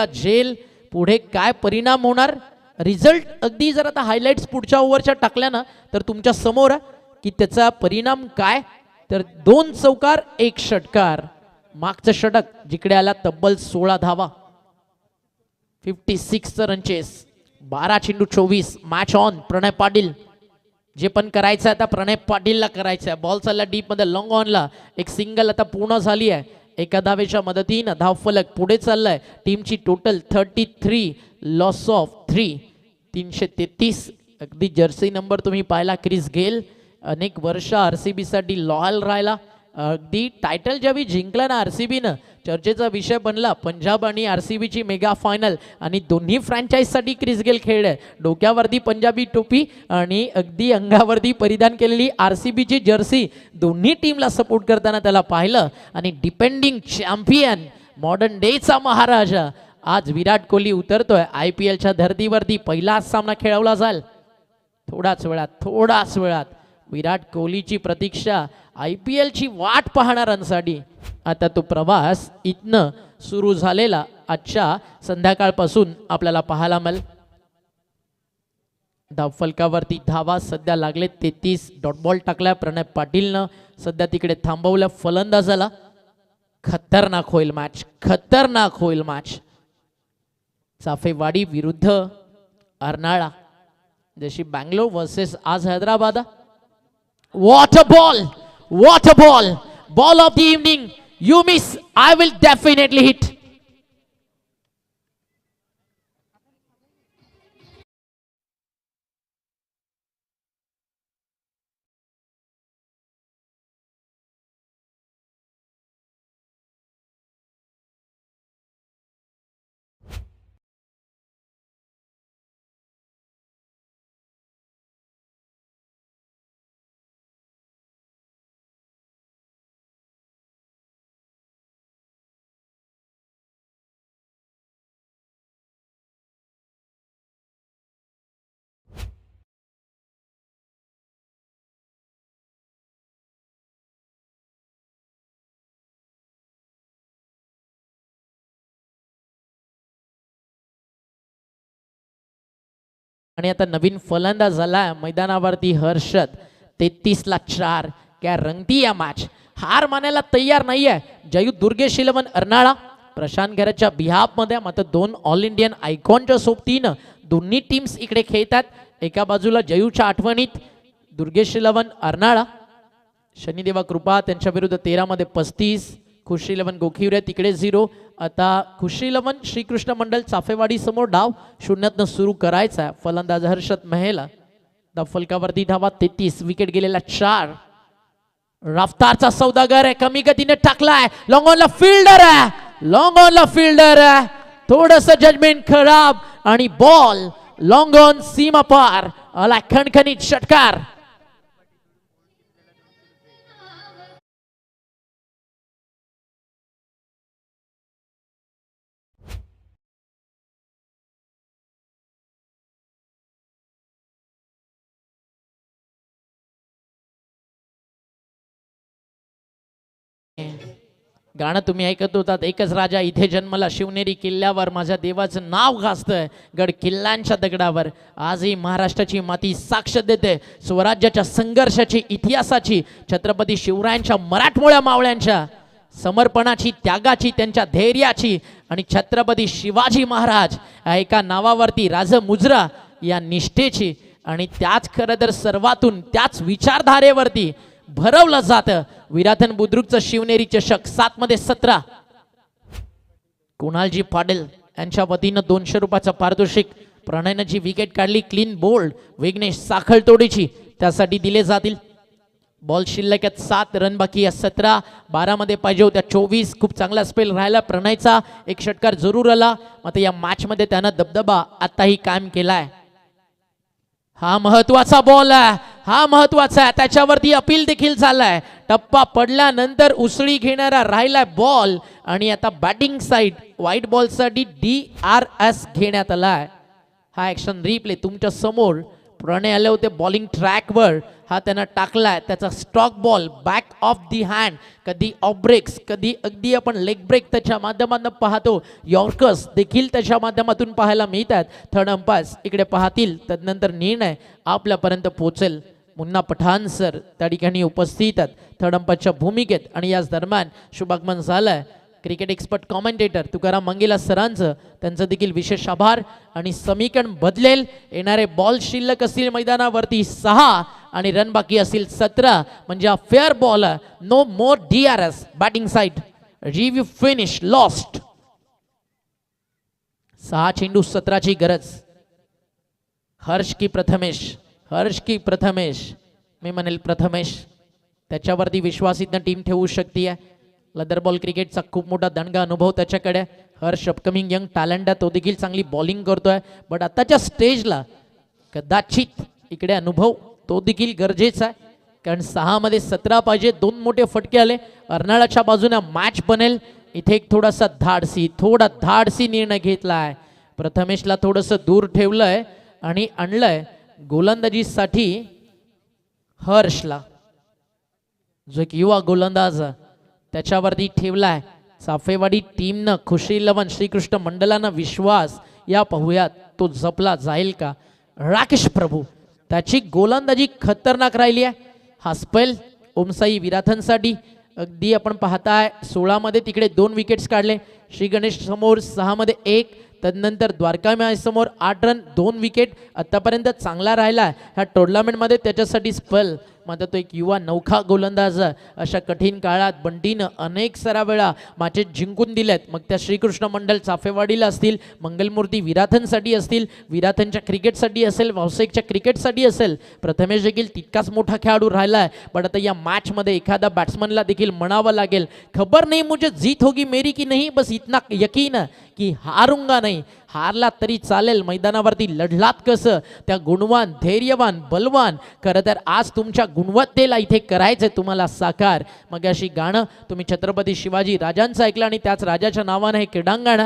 झेल पुढे काय परिणाम होणार, रिझल्ट अगदी जर आता हायलाइट्स पुढच्या ओव्हरच्या टाकल्या ना तर तुमच्या समोर की त्याचा परिणाम काय. तर 2 चौकार 1 षटकार. मागचं षटक जिकडे आला तब्बल 16 धावा, 56 रनचेस, 12 चेंडू 24. Match on. प्रणय पाटील जे पण करायचं आता प्रणय पाटीलला करायचं आहे. बॉल चालला डीप मध्ये लॉंग ऑनला, एक सिंगल आता पूर्ण झाली आहे. एका धावेच्या मदतीनं धाव फलक पुढे चाललाय. टीमची टोटल 33, लॉस ऑफ 3, 333. अगदी जर्सी नंबर तुम्ही पाहिला क्रिस गेल, अनेक वर्ष आरसीबी साठी लॉयल राहिला. अगदी टायटल ज्यावेळी जिंकला ना आरसीबीनं, चर्चेचा विषय बनला पंजाब आणि आरसीबीची मेगा फायनल. आणि दोन्ही फ्रँचाईजसाठी क्रिस गेल खेळले. डोक्यावरती पंजाबी टोपी आणि अगदी अंगावरती परिधान केलेली आरसीबीची जर्सी, दोन्ही टीमला सपोर्ट करताना त्याला पाहिलं. आणि डिपेंडिंग चॅम्पियन, मॉडर्न डेचा महाराजा आज विराट कोहली उतरतोय IPLच्या धर्तीवरती. पहिलाच सामना खेळवला जाईल थोडाच वेळात. विराट कोहलीची प्रतीक्षा, IPLची वाट पाहणाऱ्यांसाठी आता तो प्रवास इथनं सुरू झालेला आजच्या संध्याकाळपासून आपल्याला पाहायला मिळेल. धावफलकावरती धावा सध्या लागले 33. डॉट बॉल टाकलाय प्रणय पाटीलनं, सध्या तिकडे थांबवल्या फलंदाजाला. खतरनाक होईल मॅच, खतरनाक होईल मॅच. चाफेवाडी विरुद्ध अर्नाळा, जशी बँगलोर वर्सेस आज Hyderabad. What a ball, what a ball, ball of the evening. You miss, I will definitely hit. आणि आता नवीन फलंदाज झाला मैदानावरती हर्षद. 33 ला 4. क्या रंगती या मॅच, हार मानायला तयार नाहीये जयू दुर्गेश 11 अर्नाळा. प्रशांत घराच्या बिहाफ मध्ये मात्र 2 ऑल इंडियन आयकॉनच्या सोबतीनं दोन्ही टीम्स इकडे खेळतात. एका बाजूला जयूच्या आठवणीत दुर्गेश 11 अर्नाळा, शनिदेवा कृपा त्यांच्या विरुद्ध 13 मध्ये 35. खुशी 11 गोखिवरे तिकडे 0. आता खुशी 11 श्रीकृष्ण मंडल चाफेवाडी समोर डाव 0 सुरू करायचा. फलंदाज हर्षद मेहला. फलकावरती धावा 33. विकेट गेलेला 4. रफ्तारचा सौदागर आहे, कमी गतीने टाकलाय. लॉंग ऑनला फिल्डर आहे, लॉंग ऑनला फिल्डर आहे. थोडस जजमेंट खराब आणि बॉल लॉंग ऑन सीमा पार आला. खणखणीत षटकार. गाणं तुम्ही ऐकत होतात, एकच राजा इथे जन्मला, शिवनेरी किल्ल्यावर माझ्या देवाचं नाव गाजतंय. गड किल्ल्यांच्या दगडावर आजही महाराष्ट्राची माती साक्ष देते स्वराज्याच्या संघर्षाची, इतिहासाची, छत्रपती शिवरायांच्या मराठमोळ्या मावळ्यांच्या समर्पणाची, त्यागाची, त्यांच्या धैर्याची. आणि छत्रपती शिवाजी महाराज एका नावावरती राजमुजरा या निष्ठेची. आणि त्याच खरं तर सर्वातून त्याच विचारधारेवरती भरवलं जातं विराथन बुद्रुकचं शिवनेरी चषक. 7 मध्ये 17. कुणालजी पाटील यांच्या वतीनं 200 रुपयाचं पारितोषिक. प्रणयनं जी विकेट काढली क्लीन बोल्ड विघ्नेश साखळतोडीची, त्यासाठी दिले जातील. बॉल शिल्लक आहेत 7. रन बाकी आहे 17. 12 मध्ये पाहिजे होत्या 24. खूप चांगला स्पेल राहिला प्रणयचा. एक षटकार जरूर आला, मात्र या मॅच मध्ये त्यानं दबदबा आताही कायम केलाय. हा महत्वाचा बॉल आहे, हा महत्वाचा आहे. त्याच्यावरती अपील देखील झालाय. टप्पा पडल्यानंतर उसळी घेणारा राहिलाय बॉल. आणि आता बॅटिंग साइड व्हाईट बॉल साठी DRS घेण्यात आलाय. हा ऍक्शन रिप्ले तुमच्या समोर. प्रणय आले होते बॉलिंग ट्रॅकवर, हा त्यांना टाकलाय. त्याचा stock ball back of the hand, कधी ऑफ ब्रेक्स, कधी अगदी आपण लेग ब्रेक त्याच्या माध्यमातून पाहतो. यॉर्कर्स देखील त्याच्या माध्यमातून पाहायला मिळतात. थर्ड अंपायर्स इकडे पाहतील, तदनंतर निर्णय आपल्यापर्यंत पोहोचेल. मुन्ना पठाण सर त्या ठिकाणी उपस्थित आहेत थर्ड अंपायरच्या भूमिकेत. आणि याच दरम्यान शुभागमन झालंय क्रिकेट एक्सपर्ट कॉमेंटेटर तुकाराम मंगेला सरांचं, त्यांचं देखील विशेष आभार. आणि समीकरण बदलेल. येणारे बॉल शिल्लक असतील मैदानावरती 6 आणि रन बाकी असतील 17. म्हणजे फेअर बॉल, नो मोर DRS. Batting side review finish lost. 6 चेंडू 17ची गरज. हर्ष की प्रथमेश, हर्ष की प्रथमेश, मी म्हणेल प्रथमेश. त्याच्यावरती विश्वासितनं टीम ठेवू शकते. लेदर बॉल क्रिकेटचा खूप मोठा दणगा अनुभव त्याच्याकडे. हर्ष अपकमिंग यंग टॅलेंट आहे, तो देखील चांगली बॉलिंग करतोय. बट आताच्या स्टेजला कदाचित इकडे अनुभव तो देखील गरजेचा आहे. कारण 6 मध्ये 17 पाहिजे. 2 मोठे फटके आले. अर्नाळाच्या बाजूने मॅच बनेल. इथे एक थोडासा धाडसी निर्णय घेतलाय. प्रथमेशला थोडंसं दूर ठेवलंय आणि आणलंय गोलंदाजीसाठी हर्षला, जो एक युवा गोलंदाज त्याच्यावरती ठेवलाय. चाफेवाडी टीमनं खुशी 11 श्रीकृष्ण मंडलानं विश्वास या पाहूयात तो जपला जाईल का. राकेश प्रभू, त्याची गोलंदाजी खतरनाक राहिली आहे. हा स्पेल ओमसाई विराथनसाठी. अगदी आपण पाहताय 16 मध्ये तिकडे 2 विकेट्स काढले. श्री गणेश समोर 6 मध्ये 1, तदनंतर द्वारका समोर 8 रन 2 विकेट. आतापर्यंत चांगला राहिला ह्या टुर्नामेंटमध्ये, त्याच्यासाठी स्पेल. मात्र तो एक युवा नौखा गोलंदाज. अशा कठीण काळात बंटीनं अनेक सारा वेळा मॅचेस जिंकून दिल्यात. मग त्या श्रीकृष्ण मंडल चाफेवाडीला असतील, मंगलमूर्ती विराथनसाठी असतील, विराथनच्या क्रिकेटसाठी असेल, व्यावसायिकच्या क्रिकेटसाठी असेल. प्रथमेश देखील तितकाच मोठा खेळाडू राहिला आहे. पण आता या मॅचमध्ये एखादा बॅट्समनला देखील म्हणावं लागेल, खबर नाही मुझे जीत होगी मेरी की नाही, बस इतना यकीन की हारूंगा नाही. हारला तरी चालेल, मैदानावरती लढलात कसं. त्या गुणवान, धैर्यवान, बलवान, खरं तर आज तुमच्या गुणवत्तेला इथे करायचंय तुम्हाला साकार. मग अशी गाणं तुम्ही छत्रपती शिवाजी राजांचं ऐकलं आणि त्याच राजाच्या नावानं हे क्रीडांगण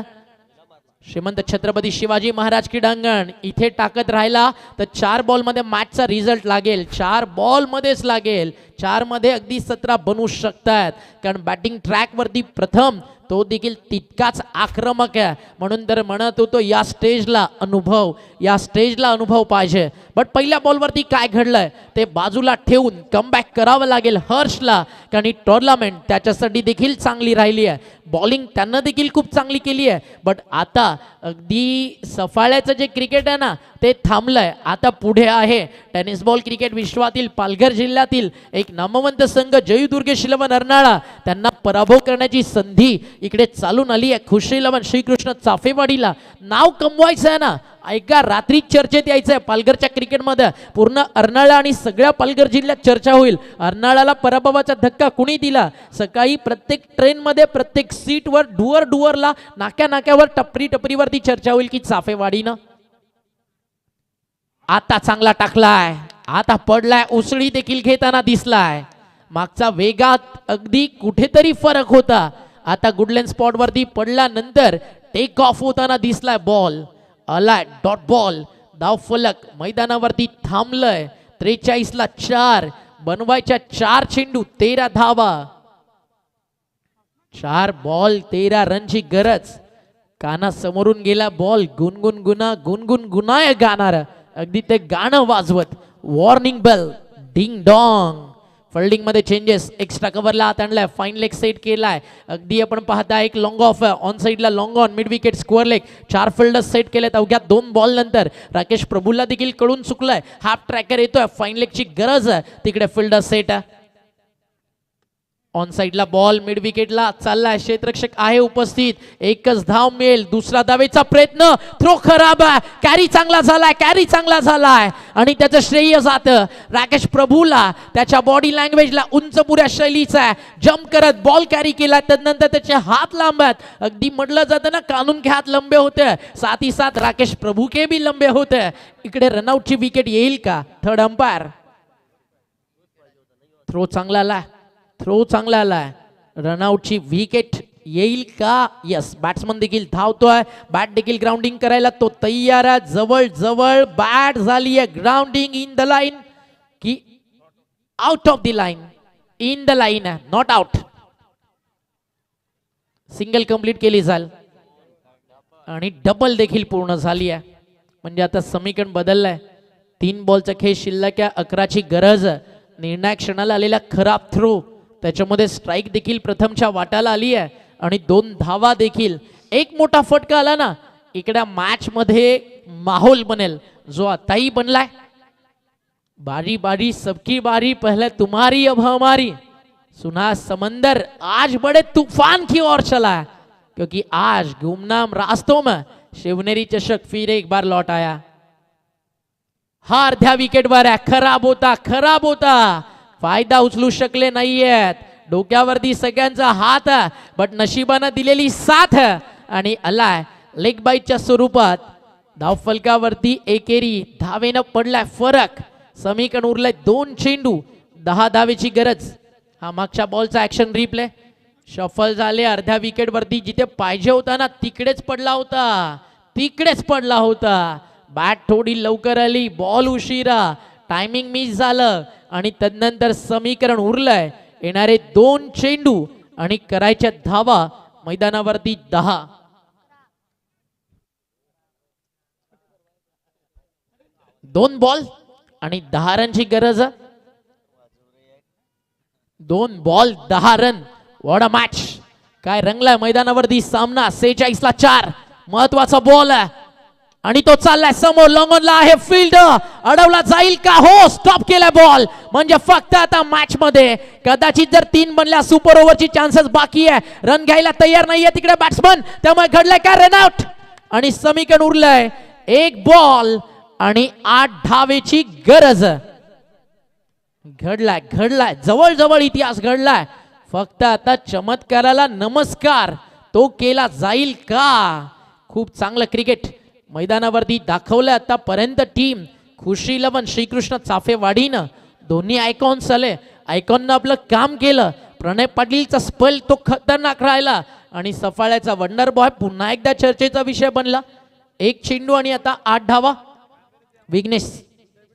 श्रीमंत छत्रपती शिवाजी महाराज क्रीडांगण इथे टाकत राहिला तर 4 बॉलमध्ये मॅचचा रिझल्ट लागेल. 4 बॉलमध्येच लागेल. 4 मध्ये अगदी 17 बनवू शकतात, कारण बॅटिंग ट्रॅकवरती प्रथम तो देखील तितकाच आक्रमक आहे. म्हणून तर म्हणत होतो या स्टेजला अनुभव पाहिजे. बट पहिल्या बॉलवरती काय घडलंय ते बाजूला ठेवून कमबॅक करावं लागेल हर्षला, कारण ही टुर्नामेंट त्याच्यासाठी देखील चांगली राहिली आहे. बॉलिंग त्यांना देखील खूप चांगली केली आहे. बट आता अगदी सफाळ्याचं जे क्रिकेट आहे ना ते थांबलंय. आता पुढे आहे टेनिस बॉल क्रिकेट विश्वातील पालघर जिल्ह्यातील एक नामवंत संघ जयदुर्ग 11 अर्नाळा, त्यांना पराभव करण्याची संधी इकडे चालून आली आहे. खुशी 11 श्रीकृष्ण चाफेवाडीला नाव कमवायचं आहे ना, एका रात्री चर्चेत यायचं आहे पालघरच्या क्रिकेटमध्ये. पूर्ण अर्नाळा आणि सगळ्या पालघर जिल्ह्यात चर्चा होईल. अर्नाळाला पराभवाचा धक्का कुणी दिला. सकाळी प्रत्येक ट्रेनमध्ये, प्रत्येक सीटवर, डुअरला, नाक्यावर, टपरीवरती चर्चा होईल की चाफेवाडीनं आता चांगला टाकलाय, आता पडलाय, उसळी देखील घेताना दिसलाय. मागचा वेगात अगदी कुठेतरी फरक होता. आता गुडलँड स्पॉट वरती पडल्यानंतर टेक ऑफ होताना दिसलाय. बॉल आलाय, डॉट बॉल, धाव फलक मैदानावरती थांबलंय. 43 ला 4 बनवायच्या 4 चेंडू 13 धावा, 4 बॉल 13 रनची गरज. काना समोरून गेला बॉल, गुणगुणाय गाणार, अगदी ते गाणं वाजवत. Warning bell, ding dong. Fielding मध्ये चेंजेस, एक्स्ट्रा कव्हरला हात आणलाय, फाईन लेग सेट केलाय. अगदी आपण पाहता एक लॉंग ऑफ ऑन साइडला long on, mid wicket square leg, 4 fielders set केलेत अवघ्या 2 बॉल नंतर. राकेश प्रभूला देखील कळून चुकलाय, हाफ ट्रॅकर येतोय, फाईन लेगची गरज आहे, तिकडे फिल्डर सेट. ऑन साइडला बॉल, मिड विकेटला चाललाय, क्षेत्ररक्षक आहे उपस्थित, एकच धाव मिळेल. दुसरा धावेचा प्रयत्न, थ्रो खराब आहे, कॅरी चांगला झालाय आणि त्याचं श्रेय जातं राकेश प्रभूला. त्याच्या बॉडी लँग्वेजला उंच पुऱ्या शैलीचा आहे, जम्प करत बॉल कॅरी केला, त्यानंतर त्याचे हात लांब आहेत. अगदी म्हटलं जातं ना कानून के हात लंबे होते, साथ ही साथ राकेश प्रभू के भी लंबे होते. इकडे रनआउटची विकेट येईल का? Third umpire. थ्रो चांगला आलाय, रनआउटची विकेट येईल का? यस, बॅट्समन देखील धावतोय, बॅट देखील ग्राउंडिंग करायला तो तयार आहे. जवळ बॅट झाली आहे ग्राउंडिंग इन द लाईन की out of the line? In the line आहे, नॉट आउट. सिंगल कंप्लीट केली जाईल आणि डबल देखील पूर्ण झाली आहे. म्हणजे आता समीकरण बदललंय. 3 बॉलचा खेळ शिल्लक आहे, 11ची गरज. निर्णायक क्षणाला आलेला खराब थ्रो, त्याच्यामध्ये स्ट्राईक देखील प्रथमच्या वाटाला आली आहे आणि 2 धावा देखील. एक मोठा फटका आला ना, इकडे मॅच मध्ये माहोल बनेल जो आताही बनलाय. बारी सबकी बारी, पहले तुम्हारी अब हमारी. सुना समंदर आज बड़े तूफान की ओर चला है, क्योंकि आज गुमनाम रास्तों में शिवनेरी चषक फिर एक बार लौट आया. हा अर्ध्या विकेटवर आहे, खराब होता, फायदा उचलू शकले नाहीयेत. डोक्यावरती सगळ्यांचा हात, बट नशिबानं दिलेली साथ आणि आलाय लेग बाईटच्या स्वरूपात. धावफलकावरती एकेरी धावेनं पडलाय फरक. समीकरण उरलंय 2 चेंडू, 10 धावेची गरज. हा मागच्या बॉलचा ऍक्शन रिप्ले. शफल झाले अर्ध्या विकेट वरती, जिथे पाहिजे होता ना तिकडेच पडला होता. बॅट थोडी लवकर आली, बॉल उशिरा, टायमिंग मिस झालं आणि तदनंतर समीकरण उरलंय येणारे 2 चेंडू आणि करायच्या धावा मैदानावरती 10. 2 बॉल आणि 10 रनची गरज. 2 ball 10 run. What a match. काय रंगलाय मैदानावरती सामना. 46 ला 4. महत्वाचा बॉल आहे आणि तो चाललाय समोर. लॉंग ऑनला आहे फिल्डर. अडवला जाईल का. हो, स्टॉप केलाय बॉल. म्हणजे फक्त आता मॅच मध्ये कदाचित जर 3 बनल्या सुपर ओव्हरची चान्सेस बाकी आहे. रन घ्यायला तयार नाहीये तिकडे बॅट्समन. त्यामुळे घडलाय का रन आउट आणि समीकरण उरलंय 1 बॉल आणि 8 धावेची गरज. घडलाय जवळ इतिहास घडलाय. फक्त आता चमत्काराला नमस्कार. तो केला जाईल का. खूप चांगलं क्रिकेट मैदानावरती दाखवलं आतापर्यंत टीम. खुशी 11 श्रीकृष्ण चाफेवाडीनं दोन्ही आयकॉन्स आले. आयकॉननं आपलं काम केलं. प्रणय पाटीलचा स्पेल तो खतरनाक राहिला आणि सफाळ्याचा वंडर बॉय पुन्हा एकदा चर्चेचा विषय बनला. 1 चेंडू आणि आता 8 धावा. विघ्नेश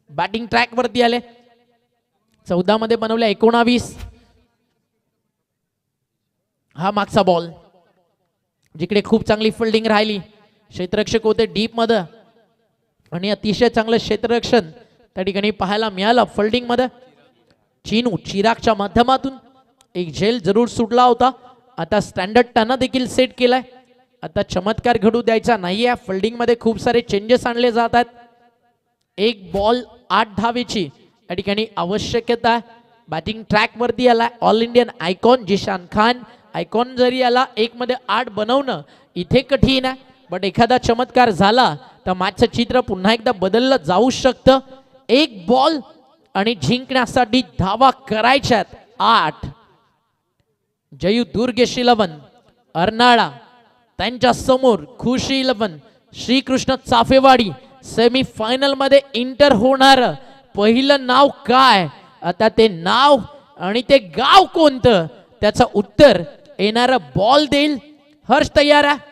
बॅटिंग ट्रॅक वरती आले. 14 मध्ये बनवल्या 19. हा मागचा बॉल जिकडे खूप चांगली फिल्डिंग राहिली. क्षेत्ररक्षक होते डीप मध्ये आणि अतिशय चांगलं क्षेत्ररक्षण त्या ठिकाणी पाहायला मिळालं. फिल्डिंग मध्ये चिनू चिरागच्या माध्यमातून एक झेल जरूर सुटला होता. आता स्टँडर्ड टर्न देखील सेट केलाय. आता चमत्कार घडू द्यायचा नाहीये. फिल्डिंग मध्ये खूप सारे चेंजेस आणले जात आहेत. 1 बॉल 8 धावेची या ठिकाणी आवश्यकता. बॅटिंग ट्रॅक वरती आला all Indian icon Zeeshan Khan. Icon जरी आला 1 मध्ये 8 बनवणं इथे कठीण आहे. बट एखादा चमत्कार झाला तर मॅचचं चित्र पुन्हा एकदा बदललं जाऊ शकतं. 1 बॉल आणि जिंकण्यासाठी धावा करायच्यात 8. जयू दुर्गेश 11 अर्नाळा त्यांच्या समोर खुशी 11 श्रीकृष्ण चाफेवाडी. सेमी फायनल मध्ये इंटर होणार पहिलं नाव काय. आता ते नाव आणि ते गाव कोणतं त्याचं उत्तर येणारा बॉल देईल. हर्ष तयार आहे.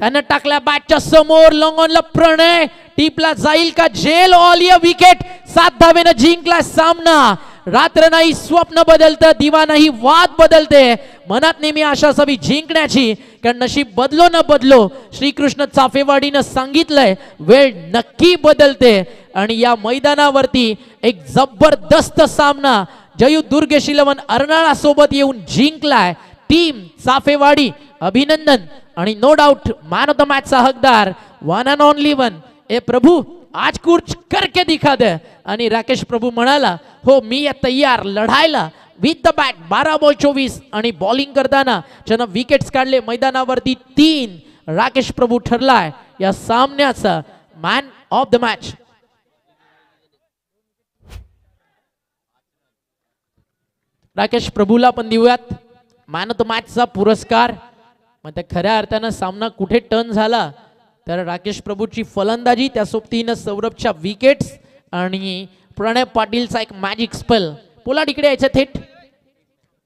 त्यानं टाकल्या बॅटच्या समोर. लॉंग ऑनला प्रणय टीपला जाईल का. झेल ऑल या विकेट. 7 धावेनं जिंकला सामना. रात्र नाही स्वप्न बदलतं. दिवा नाही वाद बदलते. मनात नेहमी आशा असावी जिंकण्याची. कारण नशीब बदलो न बदलो श्रीकृष्ण चाफेवाडीनं सांगितलंय वेळ नक्की बदलते. आणि या मैदानावरती एक जबरदस्त सामना जयू दुर्गेश 11 अर्नाळा सोबत येऊन जिंकलाय टीम चाफेवाडी. अभिनंदन. आणि no doubt man of the मॅचचा हकदार 1 अँड ओनली 1. ए प्रभू आज कुछ करके दिखा दे. आणि राकेश प्रभू म्हणाला हो मी तयार लढायला विथ द बॅट. 12 बॉल 24 आणि बॉलिंग करताना ज्यानं विकेट्स काढले मैदानावरती 3. राकेश प्रभू ठरलाय या सामन्याचा man of the match. Rakesh प्रभूला पण देऊयात मॅन ऑफ द मॅचचा पुरस्कार. मग त्या खऱ्या अर्थानं सामना कुठे टर्न झाला तर राकेश प्रभूची फलंदाजी त्या सोबतीनं सौरभच्या विकेट्स आणि प्रणय पाटीलचा एक मॅजिक स्पेल. पोला तिकडे यायचं थेट.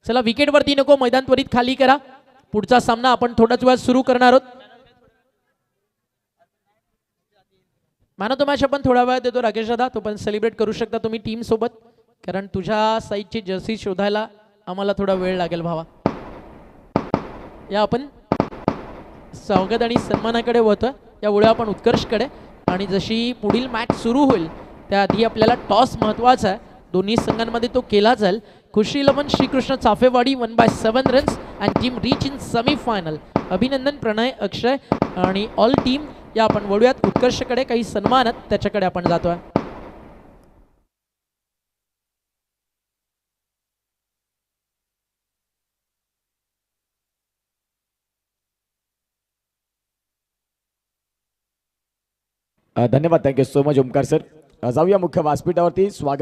चला विकेट वरती नको मैदान त्वरित खाली करा. पुढचा सामना आपण थोड्याच वेळात सुरू करणार आहोत. मॅन ऑफ द मॅच आपण थोडा वेळ देतो राकेश दादा. तो पण सेलिब्रेट करू शकता तुम्ही टीम सोबत. कारण तुझ्या साईजची जर्सी शोधायला आम्हाला थोडा वेळ लागेल भावा. या आपण स्वागत आणि सन्मानाकडे होतं. यामुळे आपण उत्कर्षकडे. आणि जशी पुढील मॅच सुरू होईल त्याआधी आपल्याला टॉस महत्वाचा आहे. दोन्ही संघांमध्ये तो केला जाईल. Khushi 11 Shrikrishna Chafewadi 1/7 runs and team reach in semi final. अभिनंदन प्रणय अक्षय आणि ऑल टीम. या आपण वळूयात उत्कर्षकडे. काही सन्मानात त्याच्याकडे आपण जातोय. धन्यवाद. Thank you so much Omkar sir. जाऊया मुख्य व्यासपीठावरती. स्वागत